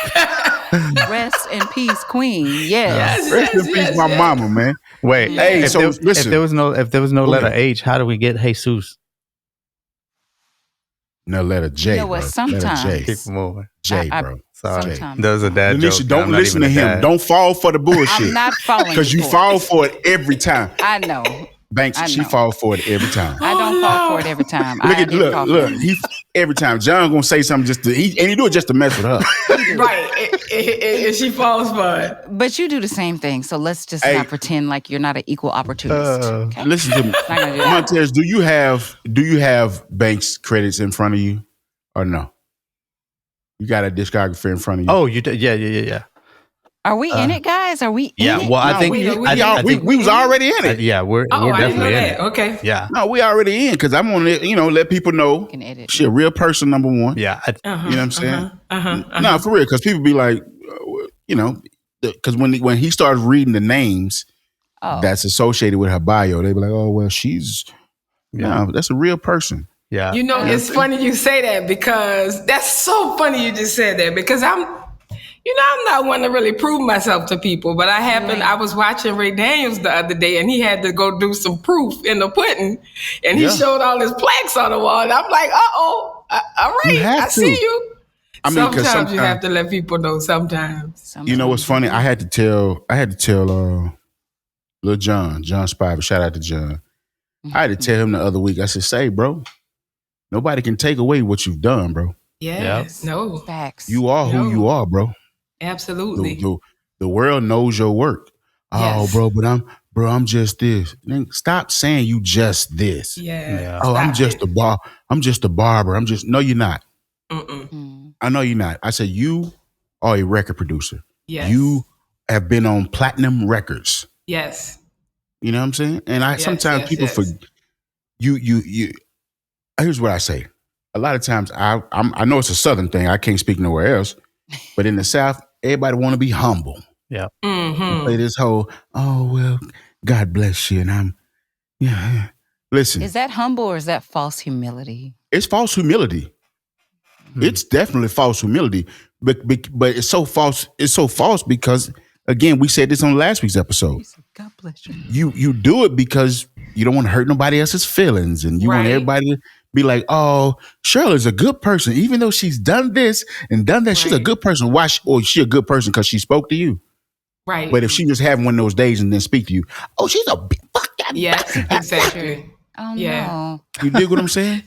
Rest in peace, Queen. Yes. Rest in peace, my mama, man. Wait, Hey, if so there, listen. if there was no Go letter ahead. H, how do we get Jesus? No, letter J. You know what, bro. sometimes- Letter J. Keep moving. J, I- bro. Sorry, Sometimes. there's a dad Listen, joke. don't I'm not listen to even a him. dad. Don't fall for the bullshit. I'm not falling Because you for fall it. for it every time. I know. Banks, I she know. falls for it every time. I don't fall for it every time. I didn't fall for it. He every time John gonna say something he do it just to mess with her. Right. And she falls for it. But you do the same thing, so let's just Hey. not pretend like you're not an equal opportunist. Okay? Listen to me, Not gonna do that. Jontez. Do you have Banks credits in front of you or no? You got a discography in front of you. Oh, you did? Yeah. Are we in it, guys? Are we in it? Well, I No, think we was already in it. yeah, we're Oh, I didn't know definitely in that. it. Okay. Yeah, No, we already in because I'm gonna let people know Can edit. she a real person. Number one, yeah. you know what I'm saying? Uh-huh. No, for real, because people be like, because when he starts reading the names Oh. that's associated with her bio, they be like, oh well, she's no, that's a real person. yeah. You know, it's funny you say that because that's so funny you just said that because I'm not one to really prove myself to people, but I was watching Ray Daniels the other day and he had to go do some proof in the pudding and he showed all his plaques on the wall and I'm like, all right, You have I to. see you. I mean, 'cause sometimes you sometimes- have to let people know sometimes. You know what's funny? I had to tell Lil John Spiver. Shout out to John. I had to tell him the other week. I said, "Say, bro, nobody can take away what you've done, bro. Yes. No. Facts. You are who you are, bro. Absolutely. The world knows your work. Oh, Yes. bro, but I'm just this. Then stop saying you just this. Yeah. Oh, I'm just a bar. I'm just a barber. No, you're not. Mm. I know you're not. I said you are a record producer. Yes. You have been on platinum records. Yes. You know what I'm saying? And sometimes people forget. You. Here's what I say. A lot of times, I know it's a Southern thing. I can't speak nowhere else. But in the South, everybody want to be humble. Yeah. Mm-hmm. Play this whole, oh well, God bless you, and yeah. Listen, Is that humble or is that false humility? it's false humility. It's definitely false humility, but it's so false. It's so false because, again, we said this on last week's episode. God bless you. You do it because you don't want to hurt nobody else's feelings, and you want everybody to be like, "Oh, Shirley's a good person, even though she's done this and done that. She's a good person. Why? Or she a good person because she spoke to you, Right? But if she just having one of those days and then speak to you, oh, she's a fuck that. Yes, exactly. Oh Yeah. no. You dig what I'm saying?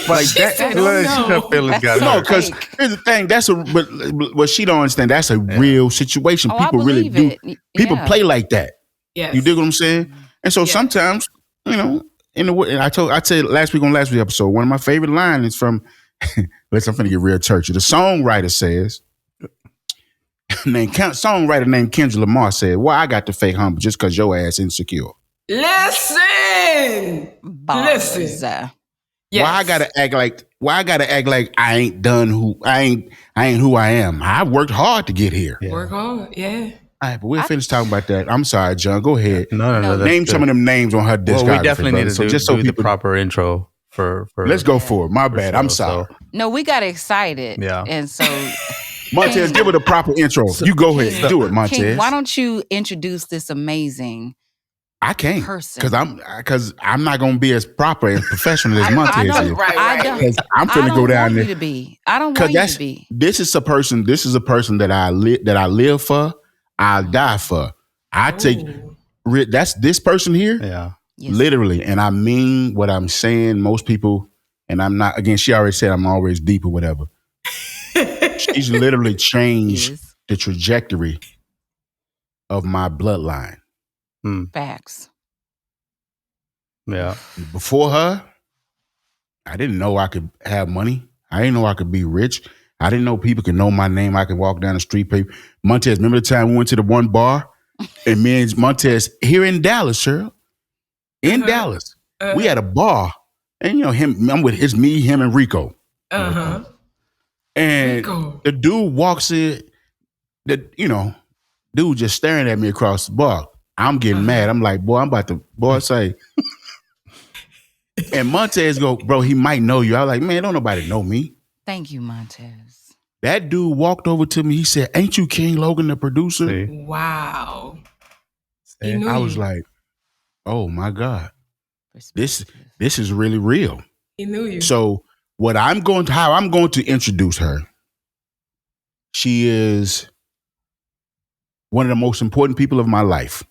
Like that. Her feelings got No, hurt. because here's the thing. But what she don't understand. That's a real situation. Oh, People I really believe do. it. People Yeah. play like that. Yes. You dig what I'm saying? And so Yes. sometimes, and I said last week on last week's episode, one of my favorite lines is from. Listen, I'm finna get real churchy. The songwriter says, songwriter named Kendrick Lamar said, "Why I got to fake humble just because your ass insecure? Listen. Bars. Listen. Why I gotta act like I ain't done I ain't who I am. I worked hard to get here." Yeah. Work on. Yeah. All right, but we'll finish talking about that. I'm sorry, John. Go ahead. No. Name some of them names on her discography. Well, we definitely brother. need to do the proper intro for. Let's go for it. My bad. I'm sorry. No, we got excited. Yeah. And so Montez, give it a proper intro. You go ahead. Do it, Montez. King, why don't you introduce this amazing I can't person? because I'm not gonna be as proper and professional as Montez is. Right. Because I'm finna go down there. I don't want you to be. This is a person that I live for. I'll die for. I take that's this person here. Yeah. Yes. Literally, and I mean what I'm saying. Most people, and I'm not. Again, she already said I'm always deep or whatever. She's literally changed the trajectory of my bloodline. Facts. Yeah. Before her, I didn't know I could have money. I didn't know I could be rich. I didn't know people could know my name. I could walk down the street. Montez, remember the time we went to the one bar? And me and Montez here in Dallas, Cheryl. In Dallas. We had a bar. And it's me, him, and Rico. Uh-huh. And Rico. the dude walks in, dude just staring at me across the bar. I'm getting mad. I'm like, boy, I'm about to, say. And Montez go, bro, he might know you. I was like, man, don't nobody know me. Thank you, Jontez. That dude walked over to me. He said, ain't you King Logan, the producer? See? Wow. I was like, oh my God, this is really real. He knew you. So how I'm going to introduce her. She is one of the most important people of my life.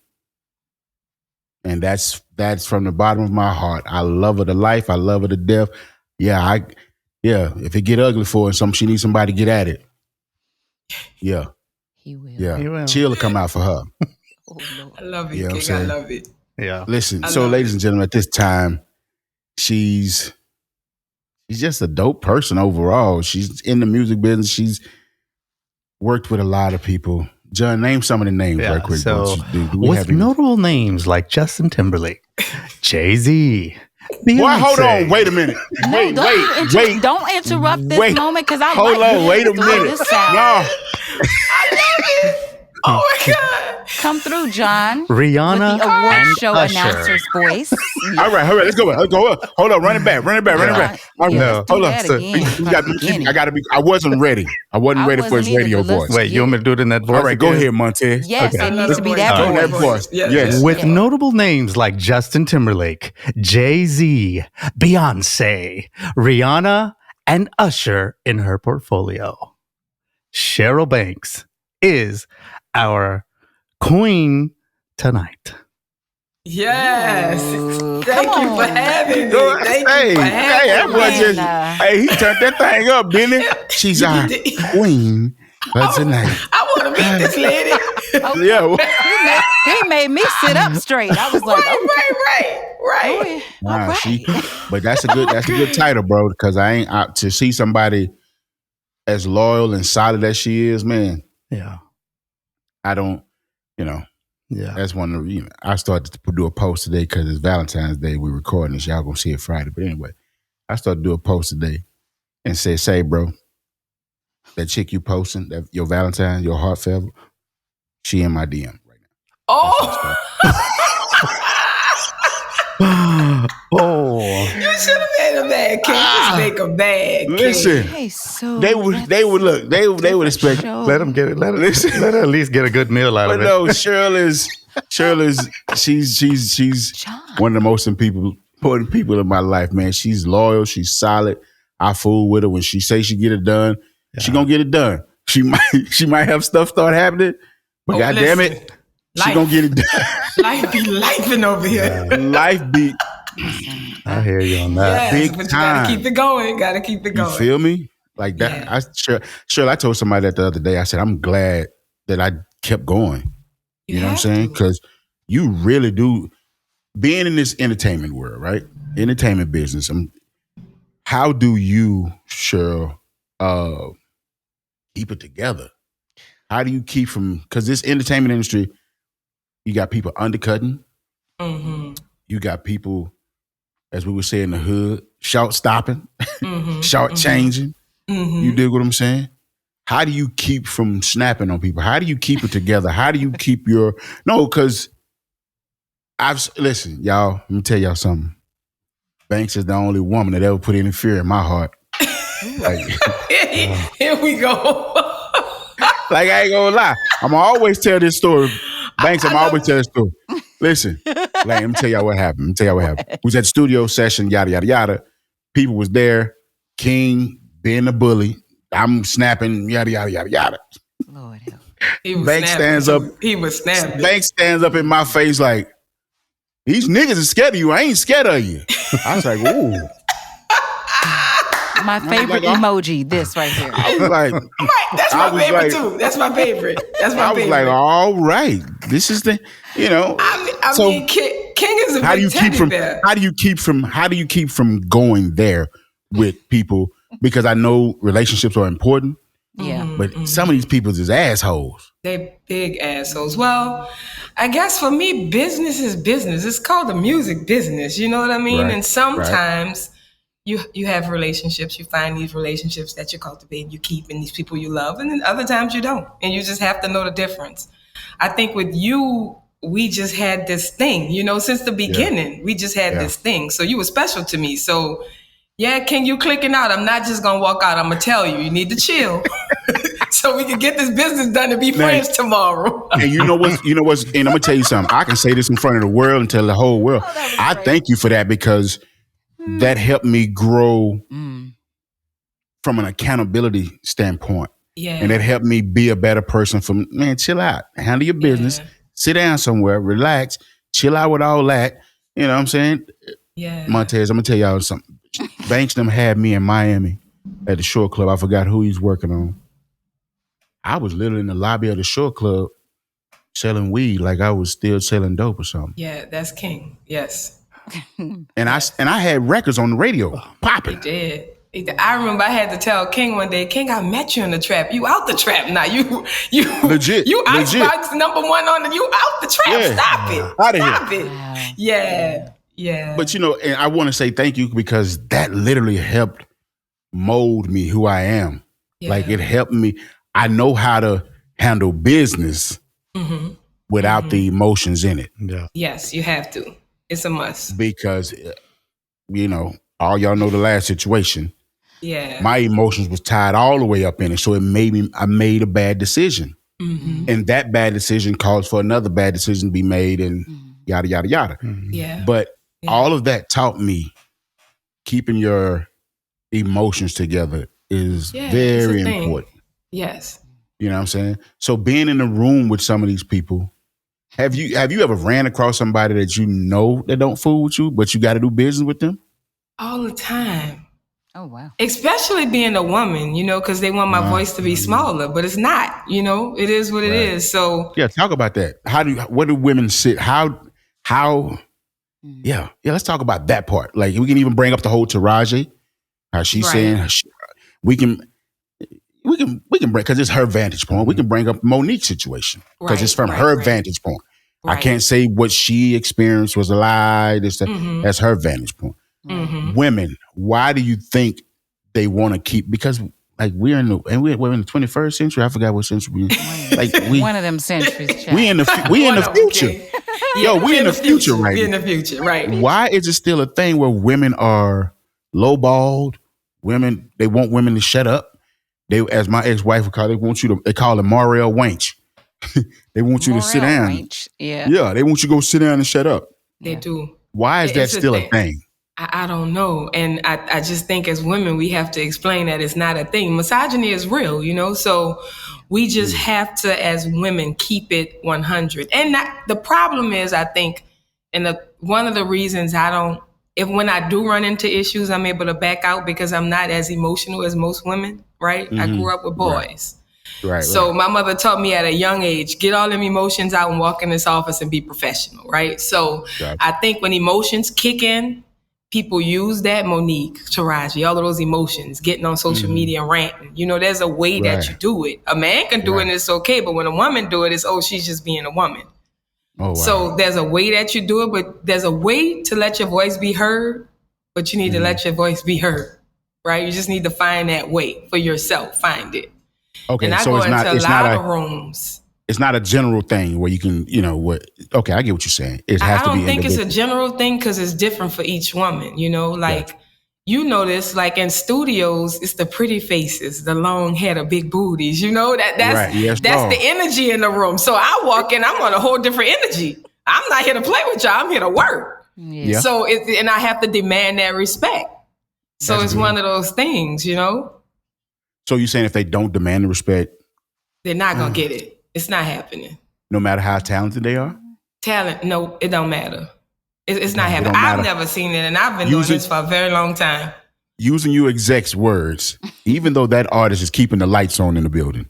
And that's from the bottom of my heart. I love her to life. I love her to death. Yeah, if it get ugly for her, she needs somebody to get at it. Yeah. He will. Yeah. He will. Chill will come out for her. Oh, Lord. I love You know it, what King. I'm I saying? love it. Yeah. Listen, I so love ladies it. and gentlemen, at this time, she's just a dope person overall. She's in the music business. She's worked with a lot of people. John, name some of the names right quick. So, Do we with have any- notable names like Justin Timberlake, Jay-Z, Beyonce. Boy, hold on. Wait a minute. Wait. Don't interrupt this Wait. moment because I Hold like on. Wait a the way minute. this sounds. No. I love it. Oh my God. Come through, John. Rihanna With the award and show Usher. announcer's voice. All right. Let's go. Hold on. Run it back. All right. Let's do Hold on. that So, again from you got the beginning. I wasn't ready. I wasn't ready for his wasn't radio either, but voice. let's- Wait, you want me to do it in that voice? All right. Go again? ahead, Montez. Yes, Okay. it I love needs to the be voice. that Go voice. that voice. Yes. With Yeah. notable names like Justin Timberlake, Jay-Z, Beyonce, Rihanna, and Usher in her portfolio, Cheryl Banks is our queen tonight. Yes. Ooh, Thank come you for on. having Go, me. Thank hey, you for hey, that having boy me. just, hey, he turned that thing up, didn't he? She's our queen of tonight. I want to meet this lady. Yeah, well, He made me sit up straight. I was like, okay. Right. All nah, right. but that's a good title, bro. Because I ain't out to see somebody as loyal and solid as she is, man. Yeah. I don't, you know. Yeah. That's one of the, I started to do a post today because it's Valentine's Day. We're recording this. Y'all gonna see it Friday. But anyway, I started to do a post today and say, bro, that chick you posting, that your Valentine, your heartfelt, she in my DM right now. Oh. Oh. You should have made him mad, King. Just make him mad, King. Listen, Hey, so they would expect. show. Let him get it. Let her at least get a good meal out But of it. no, Cheryl is she's John. one of the most important people in my life, man. She's loyal, she's solid. I fool with her when she say she get it done. She gonna get it done. She might have stuff start happening, but goddamn it, she gonna get it done. Life be lifing over here. Life be I hear you on that. Yes, big but you time. gotta keep it going. Gotta keep it You going. feel me? Like that. Yeah. Cheryl, I told somebody that the other day. I said, I'm glad that I kept going. You know what I'm saying? Because you really do. Being in this entertainment world, right? Entertainment business. How do you, Cheryl, keep it together? How do you keep from? Because this entertainment industry, you got people undercutting. Mm-hmm. You got people, as we would say in the hood, short stopping, Mm-hmm. short changing. Mm-hmm. You dig what I'm saying? How do you keep from snapping on people? How do you keep it together? How do you keep your because listen, y'all, let me tell y'all something. Banks is the only woman that ever put any fear in my heart. Here we go. Like, I ain't gonna lie. I'm gonna always tell this story. Banks, I'm always tell this story. Listen, like, let me tell y'all what happened. We was at the studio session, yada, yada, yada. People was there. King being a bully. I'm snapping, yada, yada, yada, yada. Lord help. Banks stands up. He was snapping. Banks stands up in my face like, these niggas are scared of you. I ain't scared of you. I was like, ooh. My favorite emoji, this right here. I was like, that's my favorite too. That's my favorite. I was like, all right, this is the, I mean, King is a how do you big teddy keep from bear. how do you keep from going there with people? Because I know relationships are important. Yeah. But some of these people is assholes. They big assholes. Well, I guess for me, business is business. It's called the music business. You know what I mean? Right, and sometimes you have relationships. You find these relationships that you cultivate, you keep, and these people you love. And then other times you don't. And you just have to know the difference. I think with you, we just had this thing, since the beginning. We just had this thing. So you were special to me. So yeah, King, you clicking out. I'm not just gonna walk out. I'm gonna tell you need to chill, so we can get this business done and be friends tomorrow. And you know what's, and I'm gonna tell you something. I can say this in front of the world and tell the whole world. I thank you for that because that helped me grow from an accountability standpoint. Yeah, and it helped me be a better person. Chill out, handle your business, sit down somewhere, relax, chill out with all that. You know what I'm saying? Yeah, Montez, I'm gonna tell y'all something. Banks them had me in Miami at the Shore Club. I forgot who he's working on. I was literally in the lobby of the Shore Club selling weed like I was still selling dope or something. Yeah, that's King. Yes. And I had records on the radio popping. He did. I remember I had to tell King one day, King, I met you in the trap. You out the trap now. You legit. You Icebox #1 on you out the trap. Yeah. Stop it. Out of Stop here. it. Wow. Yeah. Yeah. But and I want to say thank you because that literally helped mold me who I am. Yeah. Like it helped me. I know how to handle business without the emotions in it. Yeah. Yes, you have to. It's a must. Because, all y'all know the last situation. Yeah. My emotions was tied all the way up in it. So I made a bad decision. Mm-hmm. And that bad decision calls for another bad decision to be made and yada, yada, yada. Mm-hmm. Yeah. But all of that taught me keeping your emotions together is very important. Yes. You know what I'm saying? So being in the room with some of these people Have you ever ran across somebody that you know that don't fool with you, but you got to do business with them? All the time. Oh, wow. Especially being a woman, because they want my voice to be smaller, but it's not, it is what it is. So yeah, talk about that. What do women sit? Let's talk about that part. Like we can even bring up the whole Taraji, how she's saying we can bring, because it's her vantage point. We can bring up Monique's situation because it's from her vantage point. Right. I can't say what she experienced was a lie. That's her vantage point. Mm-hmm. Women, why do you think they want to keep? Because like we're in the 21st century. I forgot what century. One of them centuries. We in the future. Okay. Yo, we in the future, right? We in the future, right? Why is it still a thing where women are lowballed? Women, they want women to shut up. They, as my ex-wife would call, they call it Mariel Wench. They want you to sit down. Wench. Yeah, they want you to go sit down and shut up. They do. Why is that still a thing? I don't know. And I just think as women, we have to explain that it's not a thing. Misogyny is real, so we just have to, as women, keep it 100. And the problem is, I think, one of the reasons when I do run into issues, I'm able to back out because I'm not as emotional as most women, right? Mm-hmm. I grew up with boys. Right. So my mother taught me at a young age, get all them emotions out and walk in this office and be professional, right? So I think when emotions kick in, people use that, Monique, Taraji, all of those emotions, getting on social media and ranting. There's a way that you do it. A man can do it and it's okay, but when a woman do it, it's, she's just being a woman. Oh, wow. So there's a way that you do it, but there's a way to let your voice be heard, but you need to let your voice be heard, right? You just need to find that way for yourself. Find it. Okay, and I go into a lot of rooms. It's not a general thing where you can, okay, I get what you're saying. It has to be. I don't think it's a general thing because it's different for each woman, you notice, like in studios, it's the pretty faces, the long hair, the big booties, that's the energy in the room. So I walk in, I'm on a whole different energy. I'm not here to play with y'all. I'm here to work. Yeah. So and I have to demand that respect. So that's it's good. One of those things, So you're saying if they don't demand the respect, they're not going to get it. It's not happening. No matter how talented they are? Talent, no, it don't matter. It's not happening. I've never seen it, and I've been doing this for a very long time. Using you exec's words, even though that artist is keeping the lights on in the building.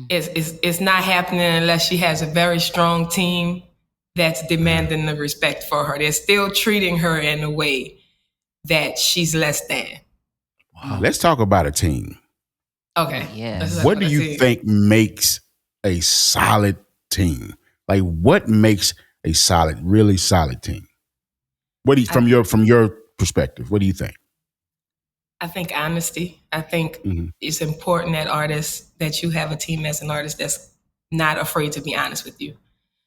It's not happening unless she has a very strong team that's demanding the respect for her. They're still treating her in a way that she's less than. Wow. Let's talk about a team. Okay. Yeah. What do you think makes a solid team? Like, what makes a really solid team? What do you, from your perspective, what do you think? I think honesty. I think it's important that you have a team as an artist that's not afraid to be honest with you.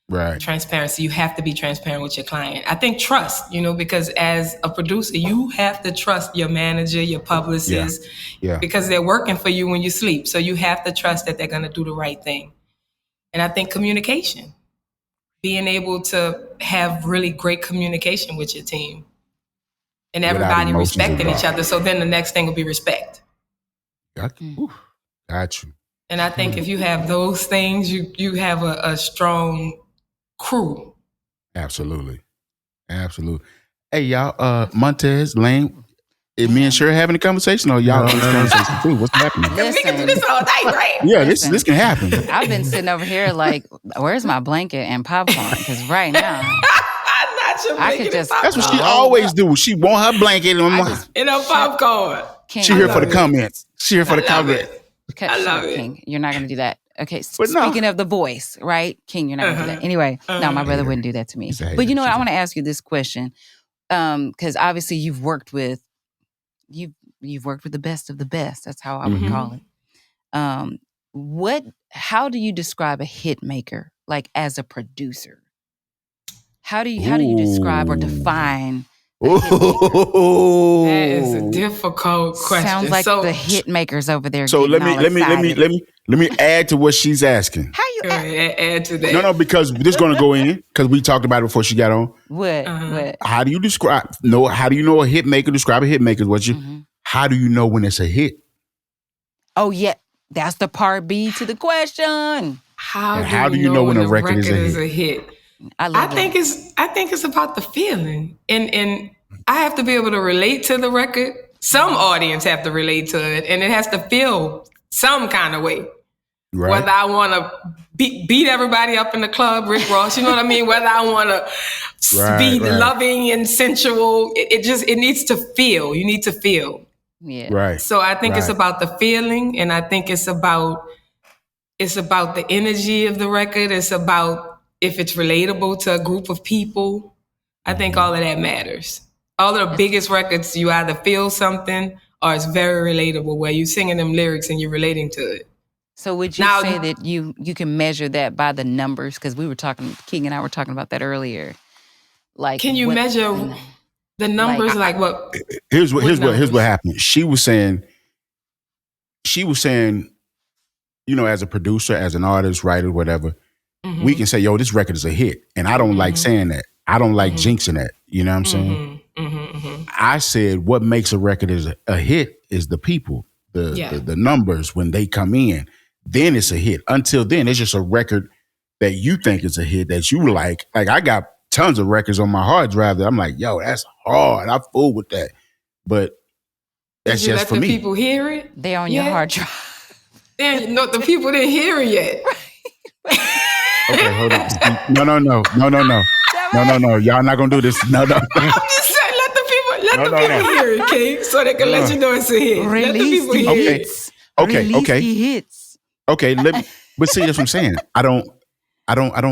Right. Transparency. You have to be transparent with your client. I think trust, because as a producer, you have to trust your manager, your publicist, because they're working for you when you sleep. So you have to trust that they're going to do the right thing. And I think communication, being able to have really great communication with your team and everybody respecting each other. So then the next thing will be respect. Got you. And I think if you have those things, you have a strong crew. Absolutely. Hey, y'all, Montez, Lane, me and Cheryl having a conversation, or y'all on this conversation too? What's happening? We can do this all night, right? Yeah, this can happen. I've been sitting over here like, where's my blanket and popcorn? Because right now, I could just. That's what she always do. She want her blanket and her popcorn. She here for the comments. I love it. King, you're not going to do that. Okay, speaking of the voice, right? King, you're not going to do that. Anyway, no, my brother wouldn't do that to me. But you know what? I want to ask you this question. Because obviously you've worked with the best of the best. That's how I would call it. How do you describe a hit maker, like as a producer? How do you describe or define a hit maker? That is a difficult question. Sounds like the hit makers over there. So let me add to what she's asking. How you add to that? No, because this is going to go in because we talked about it before she got on. What? What? How do you describe? No, how do you know a hit maker? Describe a hit maker. How do you know when it's a hit? Oh yeah, that's the part B to the question. How And do how we do you know know when when a a record is record a is hit? a hit? I love that. I think it's about the feeling, and I have to be able to relate to the record. Some audience have to relate to it, and it has to feel some kind of way. Right. Whether I want to beat everybody up in the club, Rick Ross, you know what I mean? Whether I want to be loving and sensual, it needs to feel. You need to feel. Yeah. Right. So I think it's about the feeling, and I think it's about the energy of the record. It's about if it's relatable to a group of people. I think all of that matters. All of the biggest records, you either feel something or it's very relatable, where you're singing them lyrics and you're relating to it. So would you say that you can measure that by the numbers? Because we were talking, King and I were talking about that earlier. Like, can you measure the numbers? Like what? Here's what happened. She was saying, you know, as a producer, as an artist, writer, whatever, we can say, yo, this record is a hit. And I don't like saying that. I don't like jinxing that. You know what I'm saying? I said, what makes a record is a hit is the people, the numbers when they come in. Then it's a hit. Until then, it's just a record that you think is a hit that you like. Like, I got tons of records on my hard drive that I'm like, yo, that's hard. I fool with that. But that's just for me. Did you let the people hear it? They're on your hard drive. Then the people didn't hear it yet. Okay, hold on. No. Y'all not gonna do this. No. I'm just saying, let the people hear it, okay? So they can let you know it's a hit. Release let the people hear it. Okay. The hits. Okay, but see, that's what I'm saying. I don't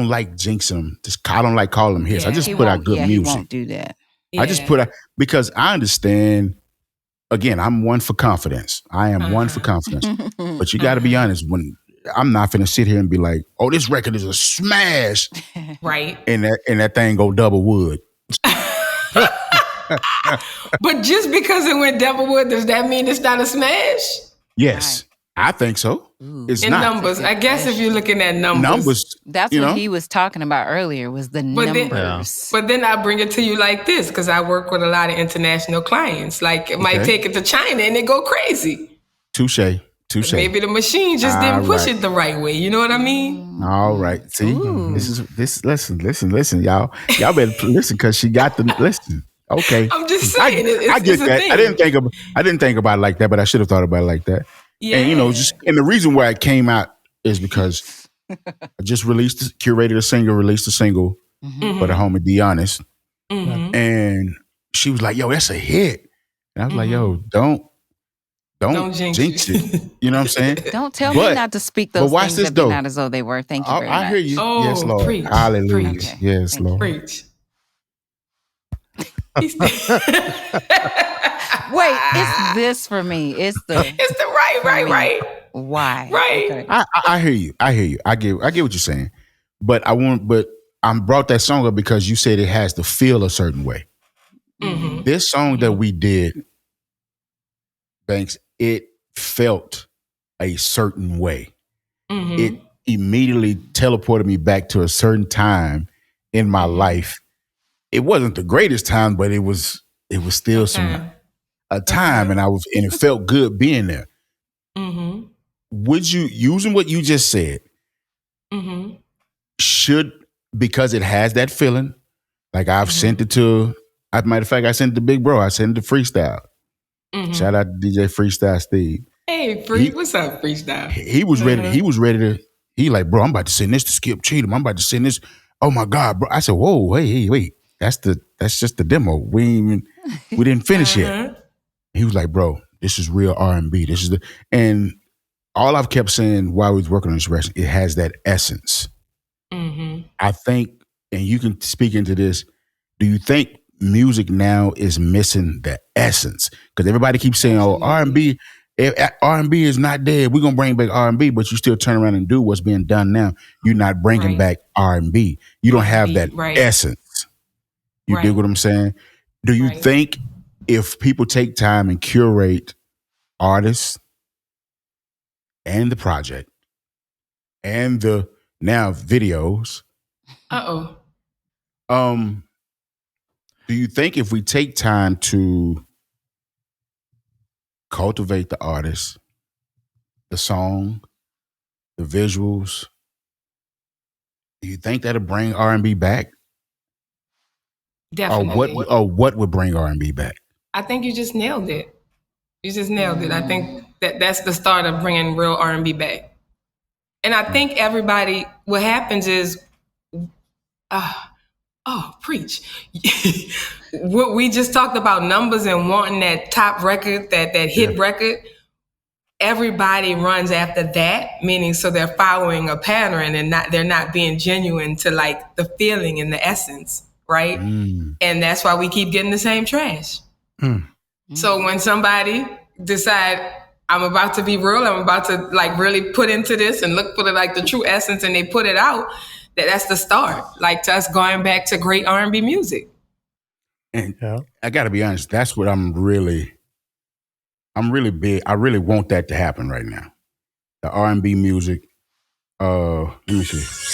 like jinxing them. I don't like calling them hits. I just put out good music. He won't do that. I just put out, because I understand. Again, I'm one for confidence. I am one for confidence. But you got to be honest. When I'm not finna sit here and be like, "Oh, this record is a smash," right? And that thing go double wood. But just because it went double wood, does that mean it's not a smash? Yes. I think so. It's in not. Numbers. I guess if you're looking at numbers. That's what he was talking about earlier, was the numbers. But then I bring it to you like this, because I work with a lot of international clients. Like, it might take it to China and they go crazy. Touche. Maybe the machine just didn't push it the right way. You know what I mean? All right. See, listen, y'all. Y'all better listen, because she got the listen. Okay. I'm just saying. I get that. I didn't think about it like that, but I should have thought about it like that. Yeah. And and the reason why it came out is because I just curated a single, released a single for the homie Be Honest. And she was like, yo, that's a hit. And I was like, yo, don't jinx it. You know what I'm saying? Don't tell me not to speak those things that be not as though they were. Thank you very much. I hear you. Oh, yes, Lord. Preach. Hallelujah. Preach. Yes, Lord. Preach. Wait, it's this for me. It's the right. Why? Right. Okay. I hear you. I get what you're saying. But I brought that song up because you said it has to feel a certain way. This song that we did, Banks, it felt a certain way. It immediately teleported me back to a certain time in my life. It wasn't the greatest time, but it was still a time, and it felt good being there. Would you, using what you just said, because it has that feeling, like I've sent it to, as a matter of fact, I sent it to Big Bro, I sent it to Freestyle. Shout out to DJ Freestyle Steve. Hey, what's up, Freestyle? He was ready. He like, bro, I'm about to send this to Skip Cheatham. I'm about to send this. Oh my God, bro. I said, whoa, hey, wait. That's just the demo. We didn't finish yet. He was like, bro, this is real R&B. And all I've kept saying while we was working on this record, it has that essence. I think, and you can speak into this, do you think music now is missing the essence? Because everybody keeps saying, oh, R&B is not dead. We're going to bring back R&B, but you still turn around and do what's being done now. You're not bringing back R&B. You don't have that essence. You dig what I'm saying? Do you think if people take time and curate artists and the project and the now videos, do you think if we take time to cultivate the artist, the song, the visuals, Do you think that'll bring R&B back? Definitely. Or what would bring R&B back? I think you just nailed it. You just nailed it. I think that's the start of bringing real R&B back. And I think everybody, what happens is, preach. What we just talked about numbers and wanting that top record, that hit record. Everybody runs after that, meaning so they're following a pattern and they're not being genuine to like the feeling and the essence, right? And that's why we keep getting the same trash. So when somebody decide I'm about to be real, I'm about to like really put into this and look for the true essence, and they put it out, that's the start. Like to us going back to great R&B music. And I got to be honest, that's what I'm really big. I really want that to happen right now. The R&B music. Let me see.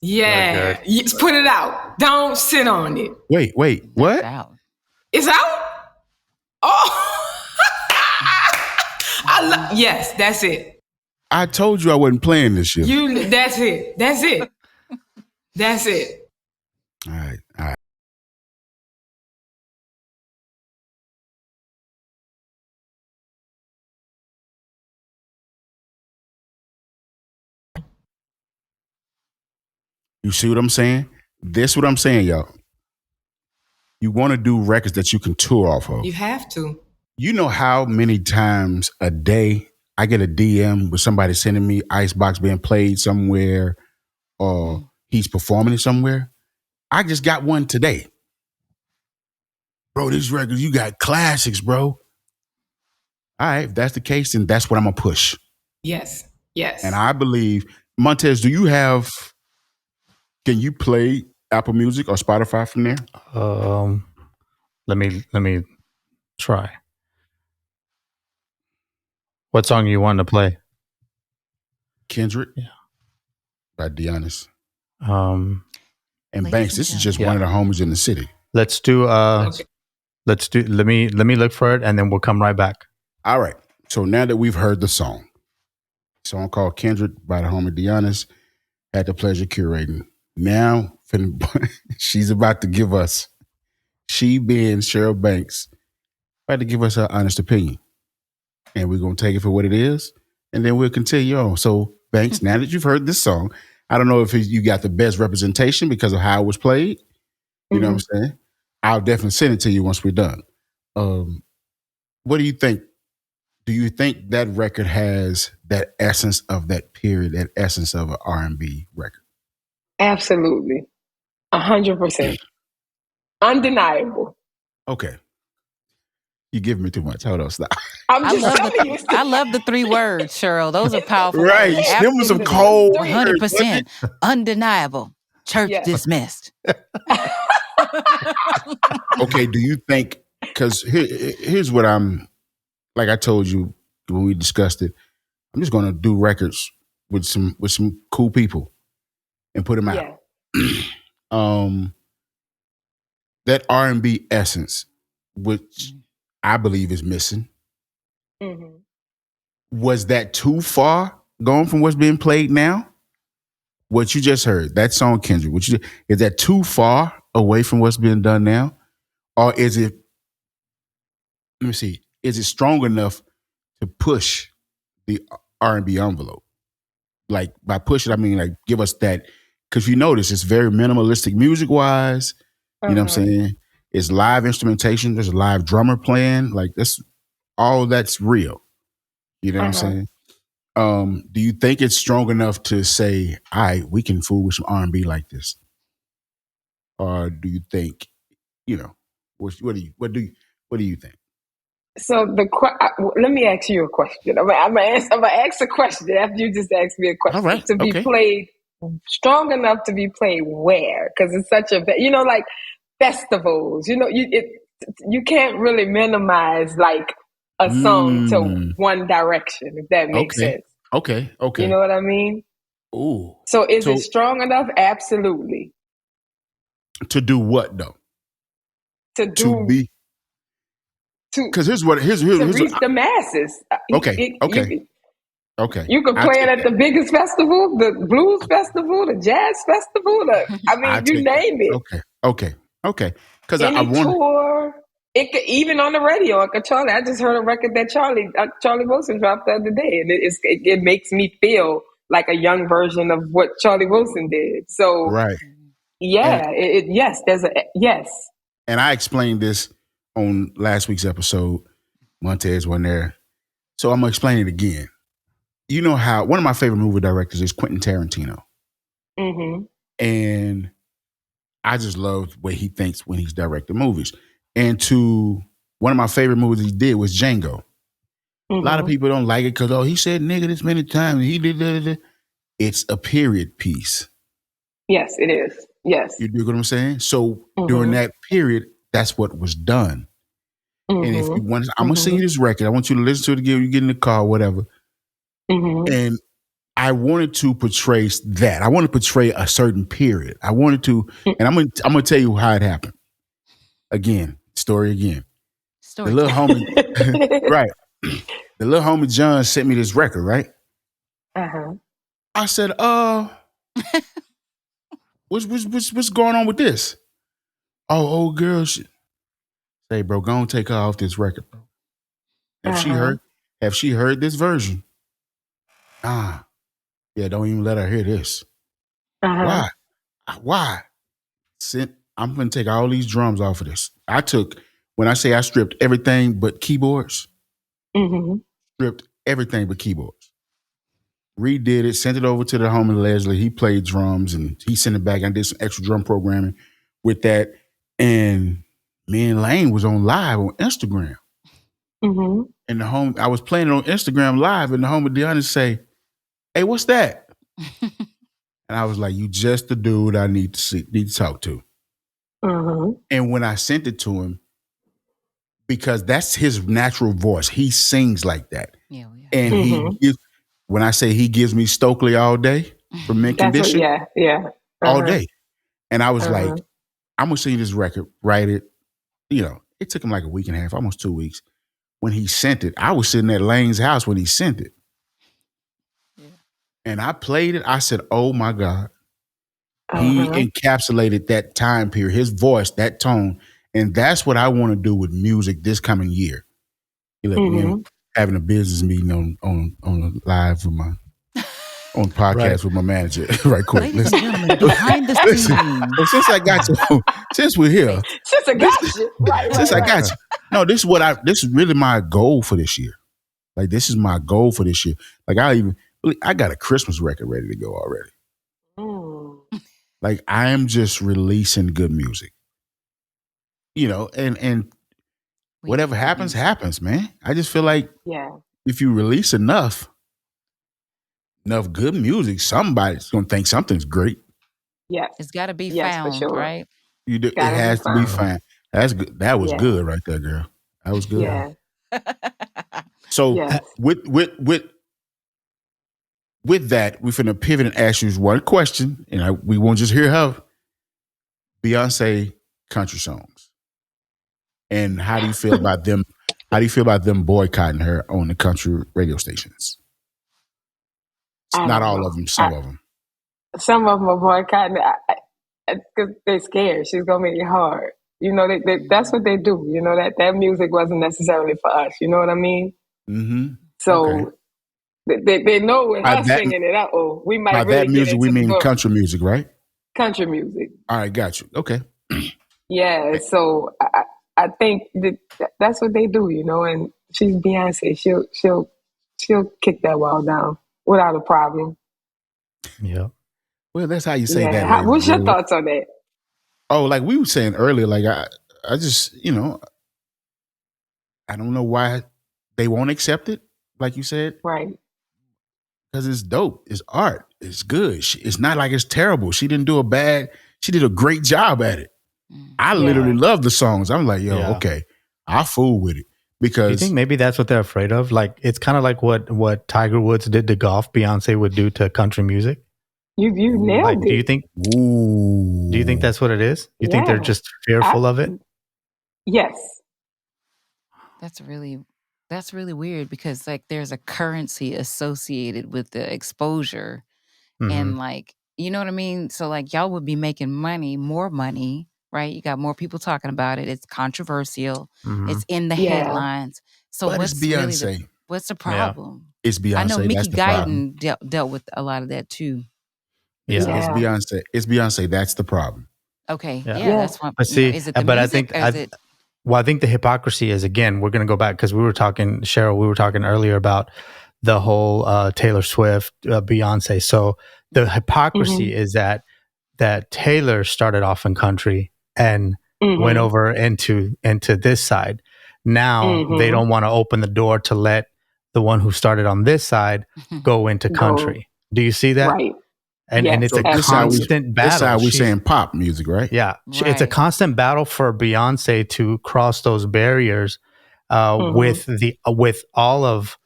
Yeah, put it out. Don't sit on it. Wait, what? It's out. It's out? Oh, yes, that's it. I told you I wasn't playing this shit. That's it. That's it. That's it. All right. You see what I'm saying? This what I'm saying, y'all. You want to do records that you can tour off of. You have to. You know how many times a day I get a DM with somebody sending me Icebox being played somewhere or he's performing it somewhere? I just got one today. Bro, these records, you got classics, bro. All right, if that's the case, then that's what I'm going to push. Yes. And I believe, Montez, can you play Apple Music or Spotify from there? Let me try. What song you want to play? Kendrick. Yeah. By Deonis. And Banks. This is just one of the homies in the city. Let's do Okay. let me look for it and then we'll come right back. All right. So now that we've heard the song called Kendrick by the homie Deonis, had the pleasure curating. Now she's about to give us, she being Cheryl Banks, about to give us her honest opinion. And we're going to take it for what it is. And then we'll continue on. So Banks, now that you've heard this song, I don't know if you got the best representation because of how it was played. You know what I'm saying? I'll definitely send it to you once we're done. What do you think? Do you think that record has that essence of that period, that essence of an R&B record? Absolutely. 100%. Undeniable. Okay. You give me too much. Hold on, stop. I'm just telling you. I love the 3 words, Cheryl. Those are powerful. Right. Words. Them was some cold 100%. Undeniable. Church dismissed. Okay, do you think, because here's what like I told you when we discussed it, I'm just going to do records with some cool people and put them out. That R&B essence, which I believe is missing. Was that too far going from what's being played now? What you just heard, that song Kendrick, is that too far away from what's being done now? Or is it, let me see, is it strong enough to push the R&B envelope? Like by pushing, I mean like give us that, because you notice it's very minimalistic music-wise. You know what I'm saying? It's live instrumentation. There's a live drummer playing. Like that's real. You know what I'm saying? Do you think it's strong enough to say, all right, we can fool with some R&B like this? Or do you think, What do you think? So let me ask you a question. I'm gonna ask a question after you just asked me a All question. right. To be Okay. played strong enough to be played where? Because it's such a like festivals. You can't really minimize like a song to Mm, one direction, if that makes okay. sense. Okay. You Okay. know what I mean? Ooh. So is it So strong enough? Absolutely. to do what though? To To do be to because here's to what reach the masses. okay. Okay. Okay. You can I play it take at that. the biggest festival, the blues festival, the jazz festival. I You take that. name it. Okay. Okay. Okay. Because I Any want tour. It could, even on the radio, like a Charlie. I just heard a record that Charlie Wilson dropped the other day, and it makes me feel like a young version of what Charlie Wilson did. So right. And yeah, yes, there's a yes. and I explained this on last week's episode. Montez wasn't there, so I'm gonna explain it again. You know how one of my favorite movie directors is Quentin Tarantino, Mm-hmm. and I just love what he thinks when he's directing movies. And to one of my favorite movies he did was Django. A lot of Mm-hmm. people don't like it because he said nigga this many times. He did. It's a period piece. Yes, it is. Yes. You do what I'm saying? So during Mm-hmm. that period, that's what was done. And if you Mm-hmm. want, I'm gonna send you Mm-hmm. this record. I want you to listen to it again. You get in the car, whatever. Mm-hmm. And I wanted to portray that. I want to portray a certain period. I wanted to, and I'm gonna tell you how it happened. Again, story again. The Story little time. homie, right? The little homie John sent me this record, right? Uh-huh. I said, what's going on with this? Oh, old girl, say, bro, go and take her off this record, bro. Have she Uh-huh. heard? Have she heard this version? Ah, yeah. Don't even let her hear this. Uh-huh. Why? Why? I'm gonna take all these drums off of this. When I say I stripped everything but keyboards, Mm-hmm. stripped everything but keyboards. Redid it, sent it over to the homie Leslie. He played drums and he sent it back. I did some extra drum programming with that. And me and Lane was on live on Instagram. Mm-hmm. And I was playing it on Instagram live, and the homie Deanna say, "Hey, what's that?" And I was like, "You just the dude I need to talk to." Mm-hmm. And when I sent it to him, because that's his natural voice, he sings like that. Yeah. And Mm-hmm. when I say he gives me Stokely all day from Mint That's what, Condition, yeah. all Uh-huh. day. And I was Uh-huh. like, I'm gonna sing this record, write it. It took him like a week and a half, almost 2 weeks. When he sent it, I was sitting at Lane's house when he sent it. Yeah. And I played it. I said, oh my God. He Uh-huh. encapsulated that time period, his voice, that tone. And that's what I want to do with music this coming year. He let me in, having a business meeting on a live with my on podcast with my manager. Right, quick. Ladies and gentlemen, behind the Listen. scenes. Well, since I got you, since we're here, Since I got you. Right. since I got you. No, this is really my goal for this year. Like, this is my goal for this year. Like, I got a Christmas record ready to go already. Mm. Like, I am just releasing good music. And whatever happens, man. I just feel like if you release enough good music, somebody's gonna think something's great. Yes. It's got to be Yes, found, for sure. right? It has to be found. That's good. That was good right there, girl. That was good. Yeah. So Yes. with that, we're finna pivot and ask you one question, and we won't just hear her. Beyonce country songs, and how do you feel about them? How do you feel about them boycotting her on the country radio stations? Not all of them, some of them. Some of them are boycotting because they're scared. She's gonna make it hard. That's what they do. That music wasn't necessarily for us. You know what I mean? Mm-hmm. So they know with her singing it out. Oh, we might by really that music get we into mean country music, right? Country music. All right, got you. Okay. Yeah. So I think that's what they do. And she's Beyonce. She'll kick that wall down without a problem. Yeah. Well, that's how you say that. What's your thoughts on that? Oh, like we were saying earlier, like I just, I don't know why they won't accept it, like you said, Right. because it's dope. It's art. It's good. It's not like it's terrible. She didn't do a bad. She did a great job at it. I literally love the songs. I'm like, yo, okay, I'll fool with it Do you because think maybe that's what they're afraid of? Like, it's kind of like what Tiger Woods did to golf, Beyonce would do to country music. You nailed Like, it. do you think that's what it is? You think they're just fearful of it? Yes. That's really weird because like there's a currency associated with the exposure and like, you know what I mean? So like y'all would be making more money, right? You got more people talking about it. It's controversial. It's in the headlines. So but what's it's Beyonce. what's the problem? It's Beyonce. I know That's Mickey the problem. Guyton dealt with a lot of that too. It's Beyonce. It's Beyonce. That's the problem. Okay. Yeah, that's what. But see, is it the but music? I think the hypocrisy is, again, we're going to go back because we were talking earlier about the whole Taylor Swift, Beyonce. So the hypocrisy is that Taylor started off in country and went over into this side. Now they don't want to open the door to let the one who started on this side go into country. Do you see that? Right. And it's a constant battle. This how we're saying pop music, right? Yeah. Right. It's a constant battle for Beyonce to cross those barriers with all of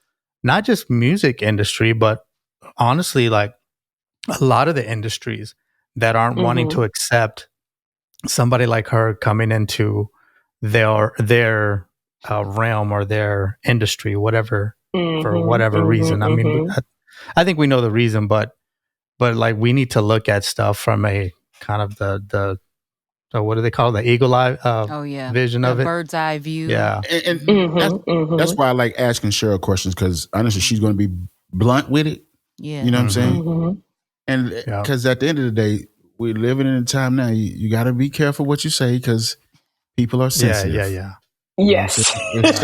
not just music industry, but honestly, like a lot of the industries that aren't wanting to accept somebody like her coming into their realm or their industry, whatever, for whatever reason. I mean, I think we know the reason, but like we need to look at stuff from a kind of the what do they call it? The eagle eye vision of it, bird's eye view. Yeah, and that's why I like asking Cheryl questions because honestly, she's going to be blunt with it. Yeah, you know what I'm saying. And because at the end of the day, we're living in a time now. You got to be careful what you say because people are sensitive. Yes. There's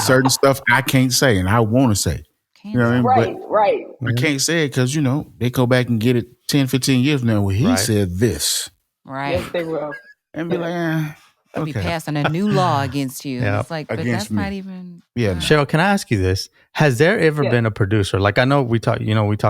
certain stuff I can't say and I want to say. You know what I mean? Right. I can't say it because, they go back and get it 10, 15 years now where he said this. Right. Yes, they will. And be like, they'll be passing a new law against you. Yeah. It's like, but Against that's me. not even. Yeah. Cheryl, can I ask you this? Has there ever been a producer? Like I know we talk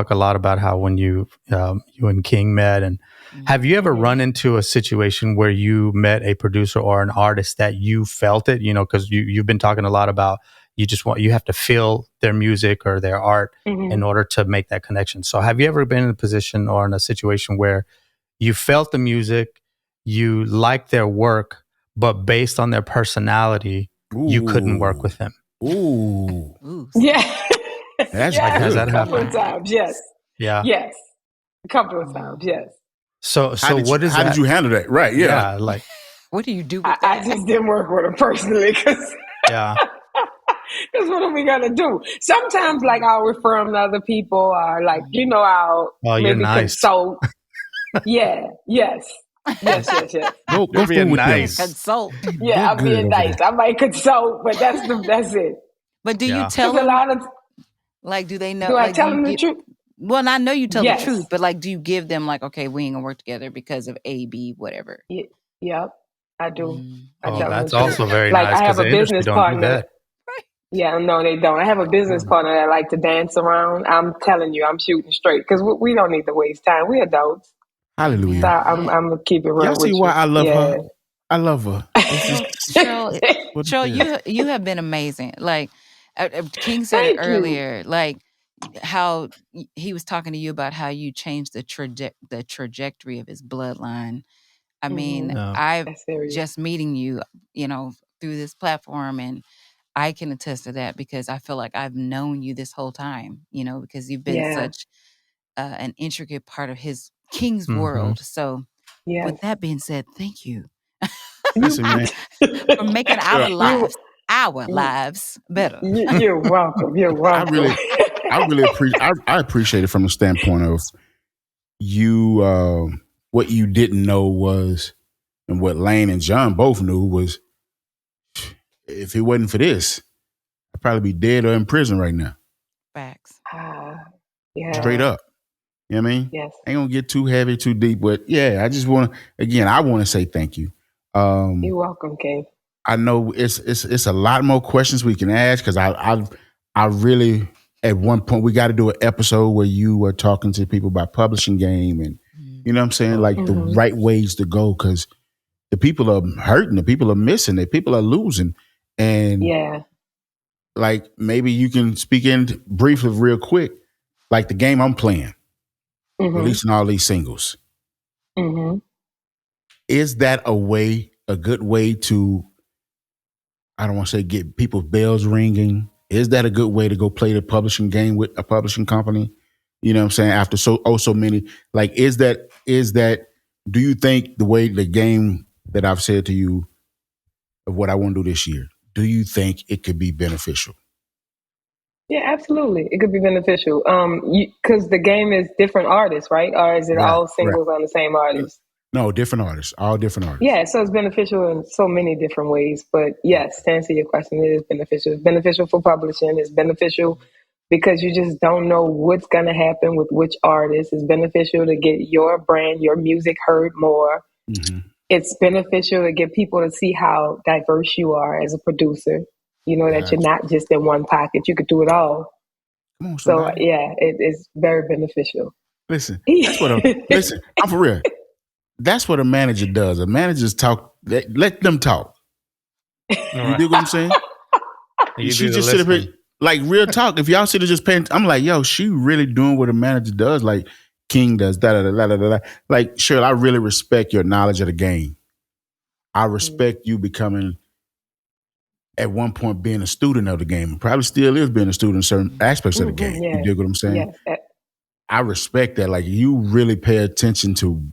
a lot about how when you and King met, and have you ever run into a situation where you met a producer or an artist that you felt it? Because you've been talking a lot about you have to feel their music or their art in order to make that connection. So have you ever been in a position or in a situation where you felt the music, you liked their work, but based on their personality, you couldn't work with them? Ooh. Yeah. That's has that a couple happened? of times, yes. Yeah. Yes. A couple of times, yes. So how did you handle that? Right. Yeah. Like, what do you do with that? I just didn't work with them personally because because what are we gonna do? Sometimes, like I'll refer them to other people, or like I'll maybe consult. Yes. Go being nice. Consult. Yeah, I'm being nice. I might consult, but that's it. But do you tell them? A lot of, like, do they know? Do I tell them the truth? Well, I know you tell the truth, but like, do you give them like, okay, we ain't gonna work together because of A, B, whatever? Yep, I do. I tell that's them the also truth. very like, nice. I have a business partner. Right. Yeah, no, they don't. I have a business partner that I like to dance around. I'm telling you, I'm shooting straight because we don't need to waste time. We adults. Hallelujah. So I'm gonna keep it real. Y'all see why I love her? I love her. Cheryl, you have been amazing. Like King said it earlier, like how he was talking to you about how you changed the trajectory of his bloodline. I mean, I've just meeting you, through this platform, and I can attest to that because I feel like I've known you this whole time, because you've been such an intricate part of his King's world. So with that being said, thank you. Listen, man. For making our lives better. You're welcome. You're welcome. I really appreciate it from the standpoint of you. What you didn't know was, and what Lane and John both knew was, if it wasn't for this, I'd probably be dead or in prison right now. Facts. Straight up. You know what I mean? Yes. Ain't gonna get too heavy, too deep, but yeah, I just want to say thank you. You're welcome, King. I know it's a lot more questions we can ask because I really at one point we got to do an episode where you were talking to people about publishing game and you know what I'm saying, like the right ways to go because the people are hurting, the people are missing, the people are losing, and like maybe you can speak in briefly real quick, like the game I'm playing, releasing all these singles. Is that a good way to, I don't want to say get people's bells ringing? Is that a good way to go play the publishing game with a publishing company? You know what I'm saying? After so many, like, is that, do you think the way the game that I've said to you of what I want to do this year, do you think it could be beneficial? Yeah, absolutely. It could be beneficial. Because the game is different artists, right? Or is it all singles on the same artist? No, different artists, all different artists. Yeah, so it's beneficial in so many different ways. But yes, to answer your question, it is beneficial. It's beneficial for publishing. It's beneficial because you just don't know what's going to happen with which artist. It's beneficial to get your brand, your music heard more. It's beneficial to get people to see how diverse you are as a producer. You know, that you're not just in one pocket. You could do it all. Come on, so, yeah, it is very beneficial. Listen, that's what I'm for real. That's what a manager does. A manager's talk. Let them talk. You dig what I'm saying? She just sit up here, like real talk. If y'all sit there just paying, I'm like, yo, she really doing what a manager does. Like King does. Like, Cheryl, I really respect your knowledge of the game. I respect you becoming, at one point, being a student of the game. And probably still is being a student in certain aspects of the game. Yeah. You dig what I'm saying? Yes. I respect that. Like, you really pay attention to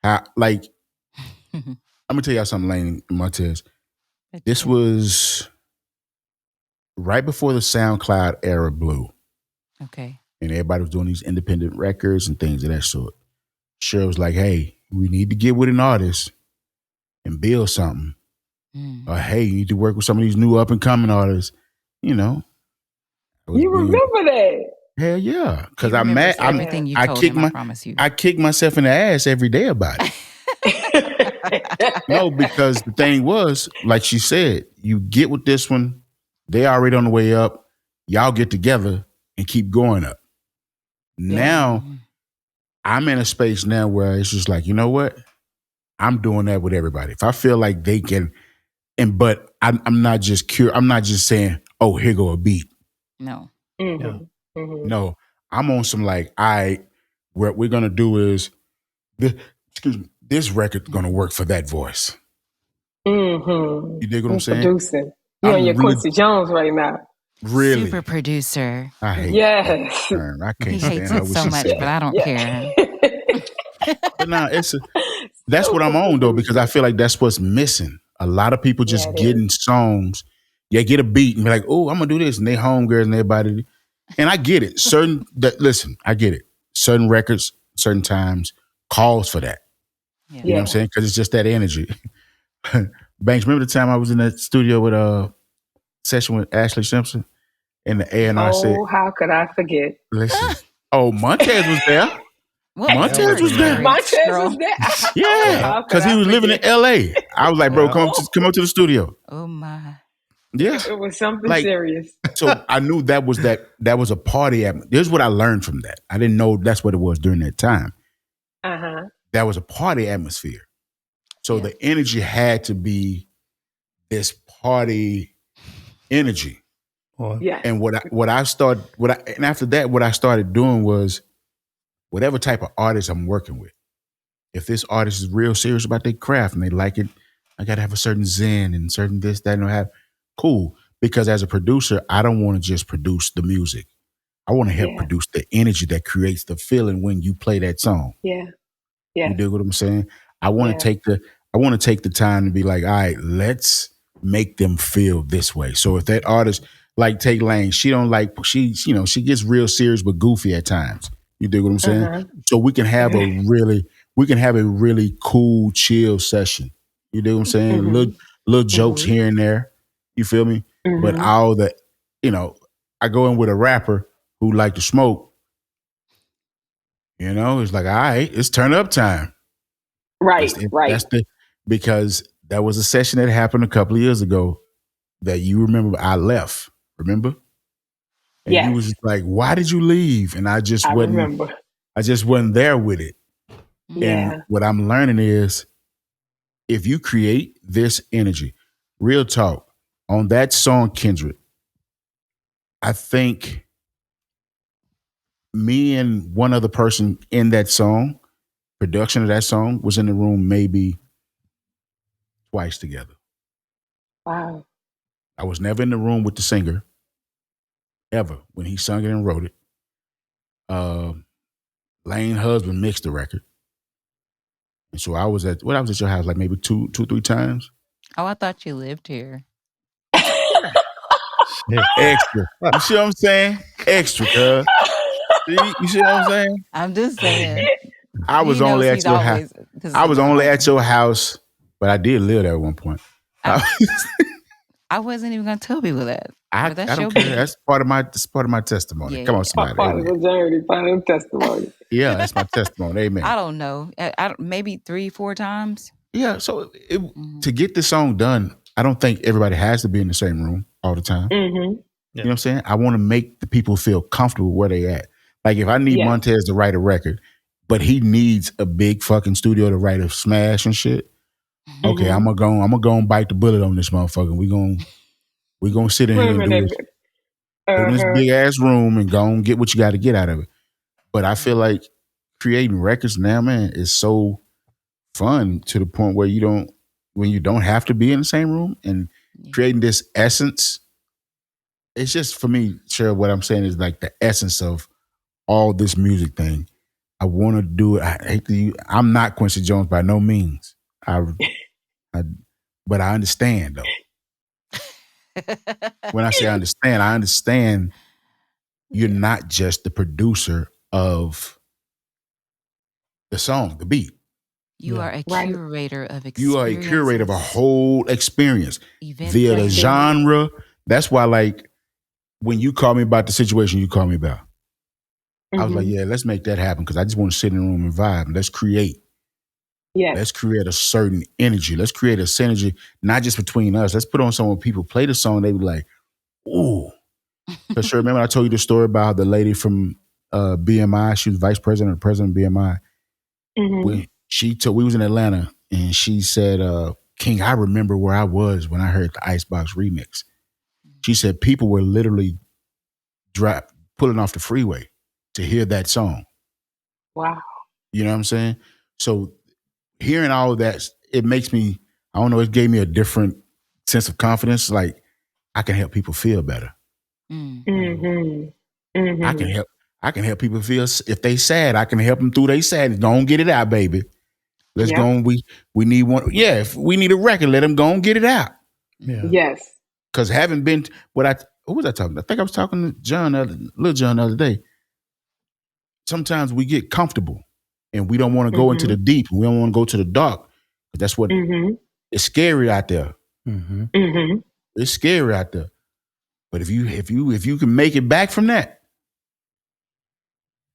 how, like, I'm gonna tell y'all something, Lane and Montez. This was right before the SoundCloud era blew. Okay. And everybody was doing these independent records and things of that sort. Cheryl was like, hey, we need to get with an artist and build something. Or hey, you need to work with some of these new up and coming artists. You know. You remember that? Hell yeah. Because I'm mad. Everything you told him, I promise you. I kick myself in the ass every day about it. No, because the thing was, like she said, you get with this one, they already on the way up, y'all get together and keep going up. Now, I'm in a space now where it's just like, you know what? I'm doing that with everybody. If I feel like they can, but I'm not just I'm not just saying, oh, here go a beat. No. No, I'm on some like, what we're gonna do is this record's gonna work for that voice. You dig what I'm saying? Producing. You're on your Quincy Jones right now. Really? Super producer. I hate yes. that. I can't He stand hates her it so much, but I don't care. But now that's what I'm on though, because I feel like that's what's missing. A lot of people just getting songs. Yeah, get a beat and be like, oh, I'm gonna do this, and they homegirls and everybody. And I get it. Listen, I get it. Certain records, certain times calls for that. Yeah. You know what I'm saying? Because it's just that energy. Banks, remember the time I was in that studio with a session with Ashley Simpson, and the A&R said, "Oh, how could I forget?" Listen, Montez was there. Montez was there. Montez was there. Yeah, because he was living in L.A. I was like, bro, come up to the studio. Oh my. Yeah, it was something serious. So I knew that was a party atmosphere. Here's what I learned from that. I didn't know that's what it was during that time. That was a party atmosphere. So the energy had to be this party energy. Yeah. And and after that, what I started doing was whatever type of artist I'm working with. If this artist is real serious about their craft and they like it, I got to have a certain zen and certain this, that, and have. Cool. Because as a producer, I don't want to just produce the music. I want to help produce the energy that creates the feeling when you play that song. Yeah. You dig what I'm saying? I want to take the time to be like, all right, let's make them feel this way. So if that artist, like Tay Lane, she gets real serious but goofy at times. You dig what I'm saying? So we can have a really cool, chill session. You dig what I'm saying? Little jokes here and there. You feel me? But all the, I go in with a rapper who like to smoke. It's like, all right, it's turn up time. Right. Because That was a session that happened a couple of years ago that you remember I left. Remember? And you was Yes, just like, why did you leave? And I remember. I just wasn't there with it. And Yeah. what I'm learning is if you create this energy, real talk, on that song, Kindred, I think me and one other person in that song, production of that song, was in the room maybe twice together. Wow. I was never in the room with the singer ever when he sung it and wrote it. Uh, Lane husband mixed the record. And so I was at your house like maybe two, 3 times. Oh, I thought you lived here. Shit. Extra. You see what I'm saying? Extra, cuz. See, you see what I'm saying? I'm just saying. I was He knows only at he's your house. always. I was only at your house, but I did live there at one point. I wasn't even gonna tell people that. I But that's don't your care. business. That's part of my testimony. Yeah, Come on, yeah. somebody. Part of the Amen. journey, part of the testimony. Yeah, that's my testimony. Amen. I don't know. I don't, maybe 3-4 times. Yeah, so Mhm. to get this song done, I don't think everybody has to be in the same room all the time. Mm-hmm. You know what I'm saying? I want to make the people feel comfortable where they at. Like if I need Yes. Montez to write a record, but he needs a big fucking studio to write a smash and shit. Okay, Mhm. I'm gonna go and bite the bullet on this motherfucker. We gonna sit in Wait here a and do minute. this. Put in this big ass room and go and get what you got to get out of it. But I feel like creating records now, man, is so fun to the point where when you don't have to be in the same room and Yeah. creating this essence. It's just for me, Cheryl, what I'm saying is like the essence of all this music thing. I want to do it. I hate to. I'm not Quincy Jones by no means. But I understand though. When I say I understand you're not just the producer of the song, the beat. You are a Right. curator of experiences. You are a curator of a whole experience event via the Yes, sir. genre. That's why, like, when you call me about the situation you call me about, I was like, Mhm. yeah, let's make that happen because I just want to sit in the room and vibe. Let's create. Yes. Let's create a certain energy. Let's create a synergy, not just between us. Let's put on some when people play the song, they be like, ooh. Because sure, remember I told you the story about the lady from BMI. She was vice president or president of BMI. Mhm. When we was in Atlanta and she said, King, I remember where I was when I heard the Icebox remix. She said people were literally pulling off the freeway to hear that song. Wow. You know what I'm saying? So hearing all of that, it makes me, I don't know, it gave me a different sense of confidence. Like I can help people feel better. Mm. Mhm. Mhm. I can help people feel if they sad. I can help them through their sadness. Go and get it out, baby. Let's Yep. go. We need one. Yeah, if we need a record, let them go and get it out. Yeah. Yes. Because having been who was I talking to? I think I was talking to Lil John the other day. Sometimes we get comfortable and we don't want to go into the deep. We don't want to go to the dark. But that's what Mhm. it's scary out there. Mm-hmm. Mhm. It's scary out there. But if you can make it back from that,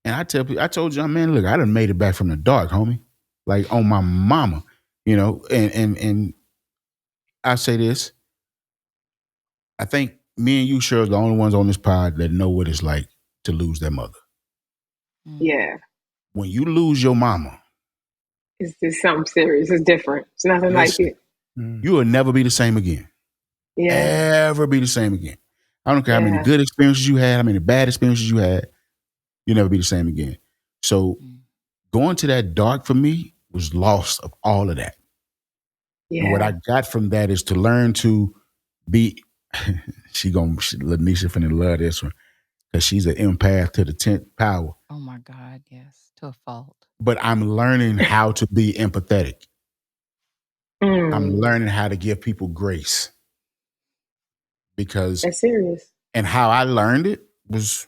and I told John, man, look, I done made it back from the dark, homie. Like on my mama, you know, and I say this. I think me and you, Cheryl, are the only ones on this pod that know what it's like to lose their mother. Mm. Yeah. When you lose your mama, It's just something serious. It's different. It's nothing like listen, it. you will never be the same again. Yeah. Ever be the same again. I don't care how many Yeah. good experiences you had, how many bad experiences you had, you'll never be the same again. So Mm. going to that dark for me was loss of all of that. And what I Yeah. got from that is to learn to be, Lanisha finna love this one, because she's an empath to the 10th power. Oh my God, yes, to a fault. But I'm learning how to be empathetic. I'm Mm. learning how to give people grace. Because, That's serious. and how I learned it was,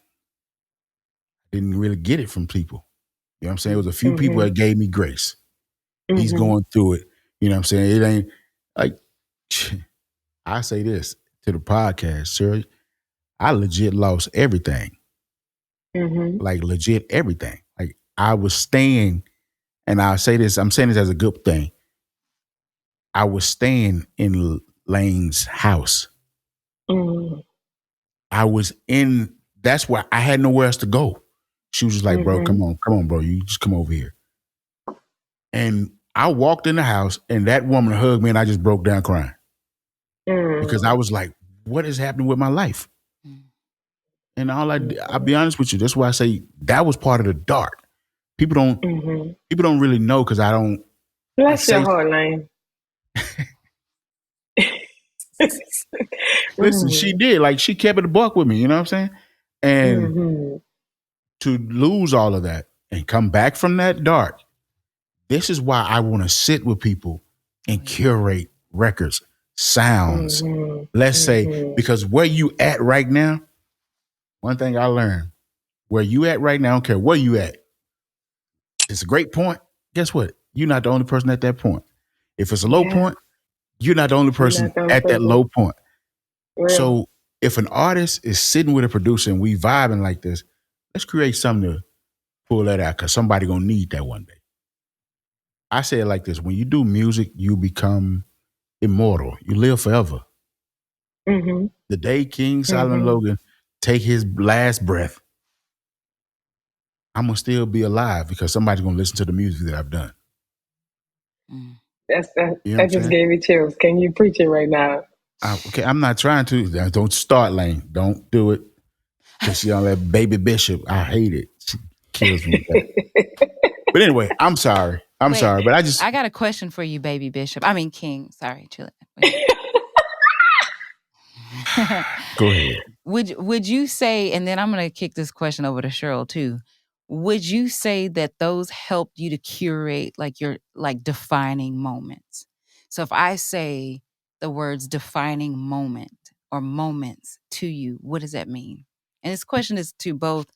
didn't really get it from people. You know what I'm saying? It was a few people that gave me grace. He's Mhm. going through it. You know what I'm saying? It ain't like, I say this to the podcast, sir. I legit lost everything. Mhm. Like legit everything. Like I was staying, and I'll say this, I'm saying this as a good thing. I was staying in Lane's house. Mm. I was in. That's why I had nowhere else to go. She was just like, "Bro, come on, bro. You just come over here." And I walked in the house, and that woman hugged me, and I just broke down crying because I was like, "What is happening with my life?" And I'll be honest with you. That's why I say that was part of the dark. People don't really know because I don't. Bless your heart, Lane. Listen, she did. Like, she kept it a buck with me. You know what I'm saying? And to lose all of that and come back from that dark, this is why I want to sit with people and curate records, sounds. Let's say, because where you at right now, one thing I learned, where you at right now, I don't care where you at. It's a great point. Guess what? You're not the only person at that point. If it's a low point, you're not the only person at that low point. Real. So if an artist is sitting with a producer and we vibing like this, let's create something to pull that out because somebody gonna need that one day. I say it like this: when you do music, you become immortal. You live forever. The day King Solomon Logan take his last breath, I'm gonna still be alive because somebody's gonna listen to the music that I've done. That just gave me chills. Can you preach it right now? Okay, I'm not trying to. Don't start, Lane. Don't do it. Because she on that Baby Bishop. I hate it. She kills me with that. But anyway, I'm sorry. Sorry, but I got a question for you, Baby Bishop. I mean, King. Sorry, chill. Go ahead. Would you say, and then I'm going to kick this question over to Cheryl too. Would you say that those helped you to curate like your defining moments? So if I say the words defining moment or moments to you, what does that mean? And this question is to both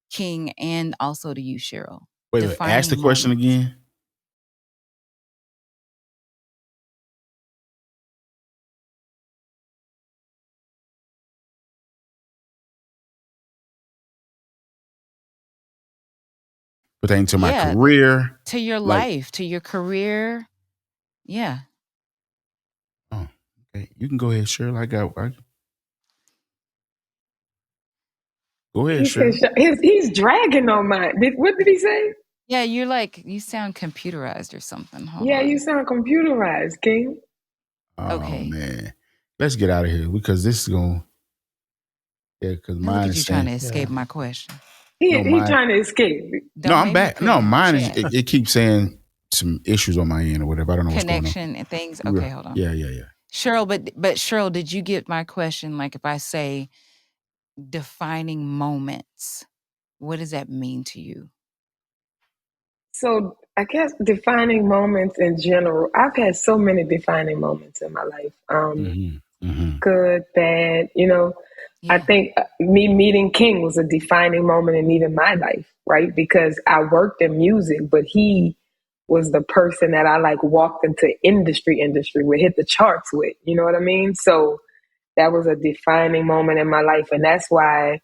King and also to you, Cheryl. Wait, ask the question again. Pertaining to my career. To your life, to your career. Yeah. Oh, okay. You can go ahead, Cheryl. Go ahead, Cheryl. He's dragging on mine. What did he say? Yeah, you sound computerized or something. Hold on. You sound computerized, King. Oh, okay. Man. Let's get out of here because this is going to... Yeah, because mine is... Look at you trying to escape my question. He's trying to escape. No, I'm back. No, mine is... It keeps saying some issues on my end or whatever. I don't know what's going on. Connection and things. Okay, hold on. Yeah. Cheryl, but Cheryl, did you get my question? Like if I say defining moments, what does that mean to you? So I guess defining moments in general, I've had so many defining moments in my life. Good, bad, I think me meeting King was a defining moment in even my life, right? Because I worked in music, but he was the person that I walked into industry would hit the charts with, you know what I mean? So that was a defining moment in my life. And that's why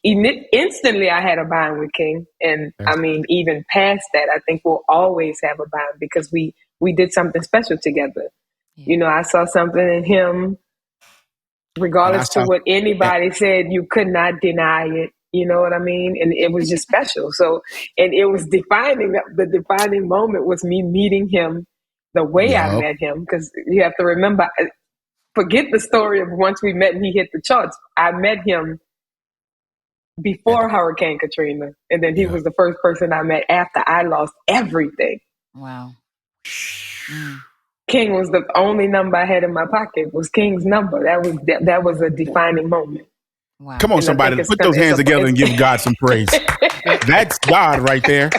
instantly I had a bond with King. And I mean, even past that, I think we'll always have a bond because we did something special together. Yeah. I saw something in him, regardless to what anybody said, you could not deny it. You know what I mean? And it was just special. So, and it was defining, the defining moment was me meeting him the way I met him. Because you have to remember, forget the story of once we met and he hit the charts. I met him before Hurricane Katrina. And then he was the first person I met after I lost everything. Wow. King was the only number I had in my pocket, was King's number. That was a defining moment. Wow. Come on, somebody, put those hands together and give God some praise. That's God right there.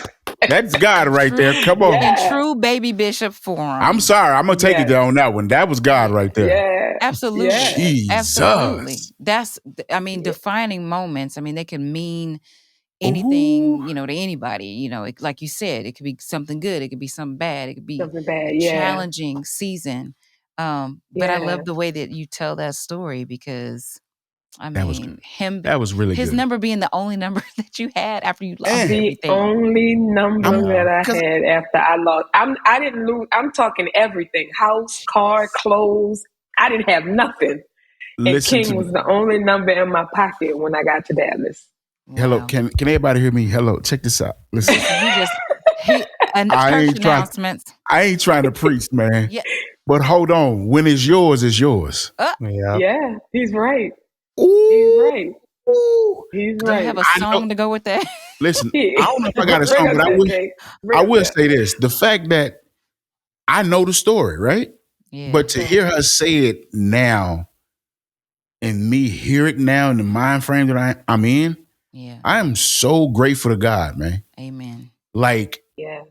That's God right there. Come on. In true Baby Bishop form. I'm sorry. I'm going to take it on that one. That was God right there. Yeah. Absolutely. Yeah. Jesus. Absolutely. That's, defining moments. I mean, they can mean anything, to anybody, like you said, it could be something good. It could be something bad. It could be something bad, a challenging season. But I love the way that you tell that story because I That was mean, good. him, That was really his good. number being the only number that you had after you lost And The everything. only number that I 'cause- had after I lost, I didn't lose. I'm talking everything: house, car, clothes. I didn't have nothing. And listen to King me. was the only number in my pocket when I got to Dallas. Hello, Wow. can everybody hear me? Hello, check this out. Listen, Listen, and I church ain't trying. announcements. I ain't trying to preach, man. Yeah. But hold on. When it's yours, it's yours. Yeah. Yeah, he's right. Ooh, He's right. ooh. He's Do you right. have a I know. song to go with that? Listen, I don't know if I got a Bring song, us but that, Jake. I Bring us will that. say this: the fact that I know the story, right? Yeah. But to hear her say it now, and me hear it now in the mind frame that I'm in, Yeah. I am so grateful to God, man. Amen. Like Yeah,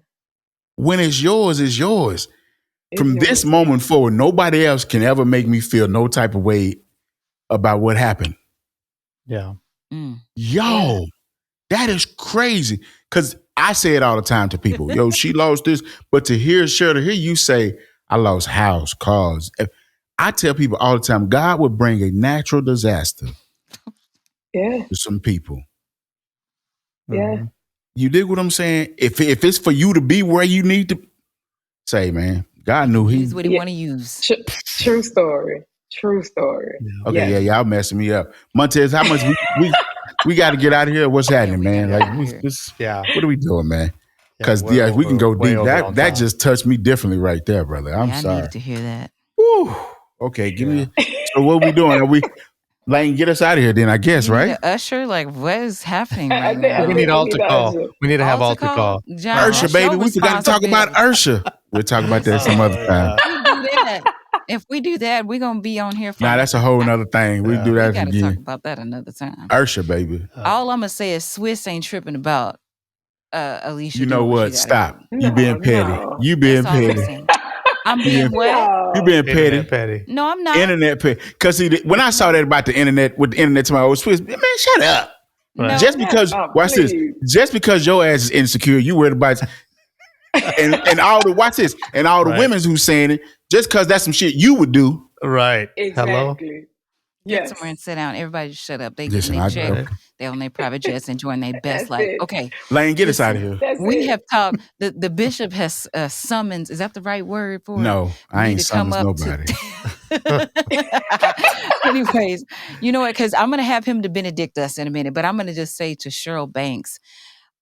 when it's yours, it's yours. it's From yours. this moment forward, nobody else can ever make me feel no type of way about what happened. Yeah. Mm. Yo, that is crazy. Cause I say it all the time to people. Yo, she lost this. But to hear you say, I lost house, cars. I tell people all the time, God would bring a natural disaster Yeah, to some people. yeah. Mhm. You dig what I'm saying? If it's for you to be where you need to say, man, God knew Use what he Yeah. want to use. True story. True story. Yeah. Okay, Yes. yeah, y'all messing me up. Montez, how much we got to get out of here? What's happening, we man? gotta Like, get out of here. Yeah. what are we doing, man? Yeah, Because we're we can go way deep. over on That time. just touched me differently right there, brother. I'm Yeah, I sorry. needed to hear that. Whew. Okay, give me. So what we doing? Are we Lane? Get us out of here, then I guess, You need right? an usher? Like, what is happening I right think- I now? We think need altar to call. usher. We need to have altar call. John, Ursha, that's baby, your we forgot to talk about responsibility. Ursha. We'll talk about that some other time. If we do that, we're gonna be on here for Nah, that's a whole nother thing. We Yeah. do we that gotta talk again. about that another time. Ursha, baby. All I'm gonna say is Swiss ain't tripping about Alicia. You know doing what? she gotta Stop. do. You being petty. No. You being That's all I'm petty. saying. I'm You being being- what? You being petty. Internet petty. No, I'm not. Internet petty. Because see, when I saw that about the internet, with the internet to my old Swiss, man, shut up. No. Just because, watch this. please. Just because your ass is insecure, you worried about, and all the watch this, and all the Right. women's who's saying it, just because that's some shit you would do. Right. Hello. Exactly. Get Yes. somewhere and sit down. Everybody just shut up. They Listen, getting their I- check. They on their private jets enjoying their best That's life. it. Okay. Lane, get us Listen, out of here. That's We it. have talked. The bishop has summons. Is that the right word for it? No, I Me ain't to come summons up nobody. Anyways, you know what? Because I'm going to have him to benedict us in a minute, but I'm going to just say to Cheryl Banks,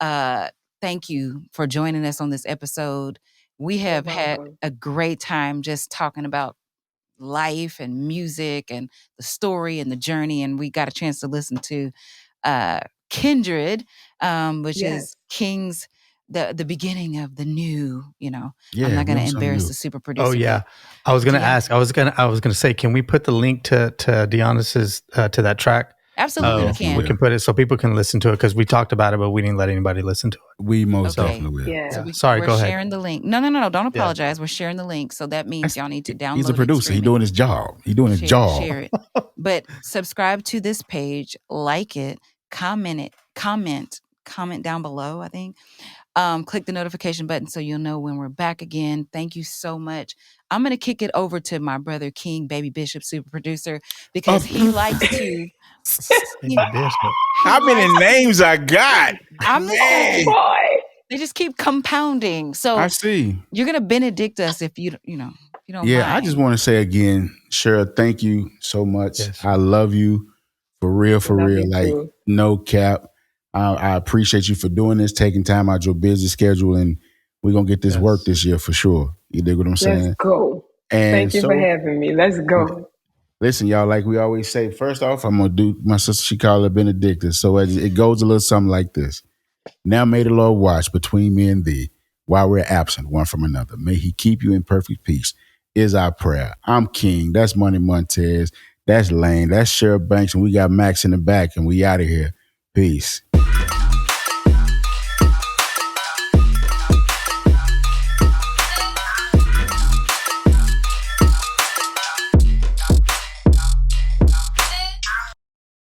thank you for joining us on this episode. We have had welcome. a great time just talking about life and music and the story and the journey, and we got a chance to listen to Kindred, which Yes. is King's the beginning of the new. Yeah, I'm not going we to on something embarrass new. the super producer. Oh yeah. but I was gonna Yeah. ask. I was gonna say, can we put the link to Dionys's to that track? absolutely we Oh, can. We can put it so people can listen to it because we talked about it, but we didn't let anybody listen to it. We most Okay. definitely will. Yeah. Yeah. Sorry, We're go ahead. sharing the link. No. Don't apologize. We're sharing the link, so that means y'all need to download. He's a it, producer. stream He's it. doing his job. He's doing his share, job. share it. But subscribe to this page, like it, comment down below, I think. Click the notification button so you'll know when we're back again. Thank you so much. I'm going to kick it over to my brother King, Baby Bishop, super producer, because he likes to. How many names I got? I'm just Man. Boy. They just keep compounding. So I see. you're going to benedict us if you don't Yeah, mind. I just want to say again, Cheryl, thank you so much. Yes. I love you for real, Love real. you Like, too. no cap. I appreciate you for doing this, taking time out your busy schedule, and we're going to get this Yes. work this year for sure. You dig what I'm saying? Let's go. And Thank you so, for having me. Let's go. listen, y'all, like we always say, first off, I'm going to do, my sister, she called it Benedictus. So it goes a little something like this. Now may the Lord watch between me and thee while we're absent one from another. May he keep you in perfect peace is our prayer. I'm King. That's Money Montez. That's Lane. That's Cheryl Banks. And we got Max in the back, and we out of here. Peace.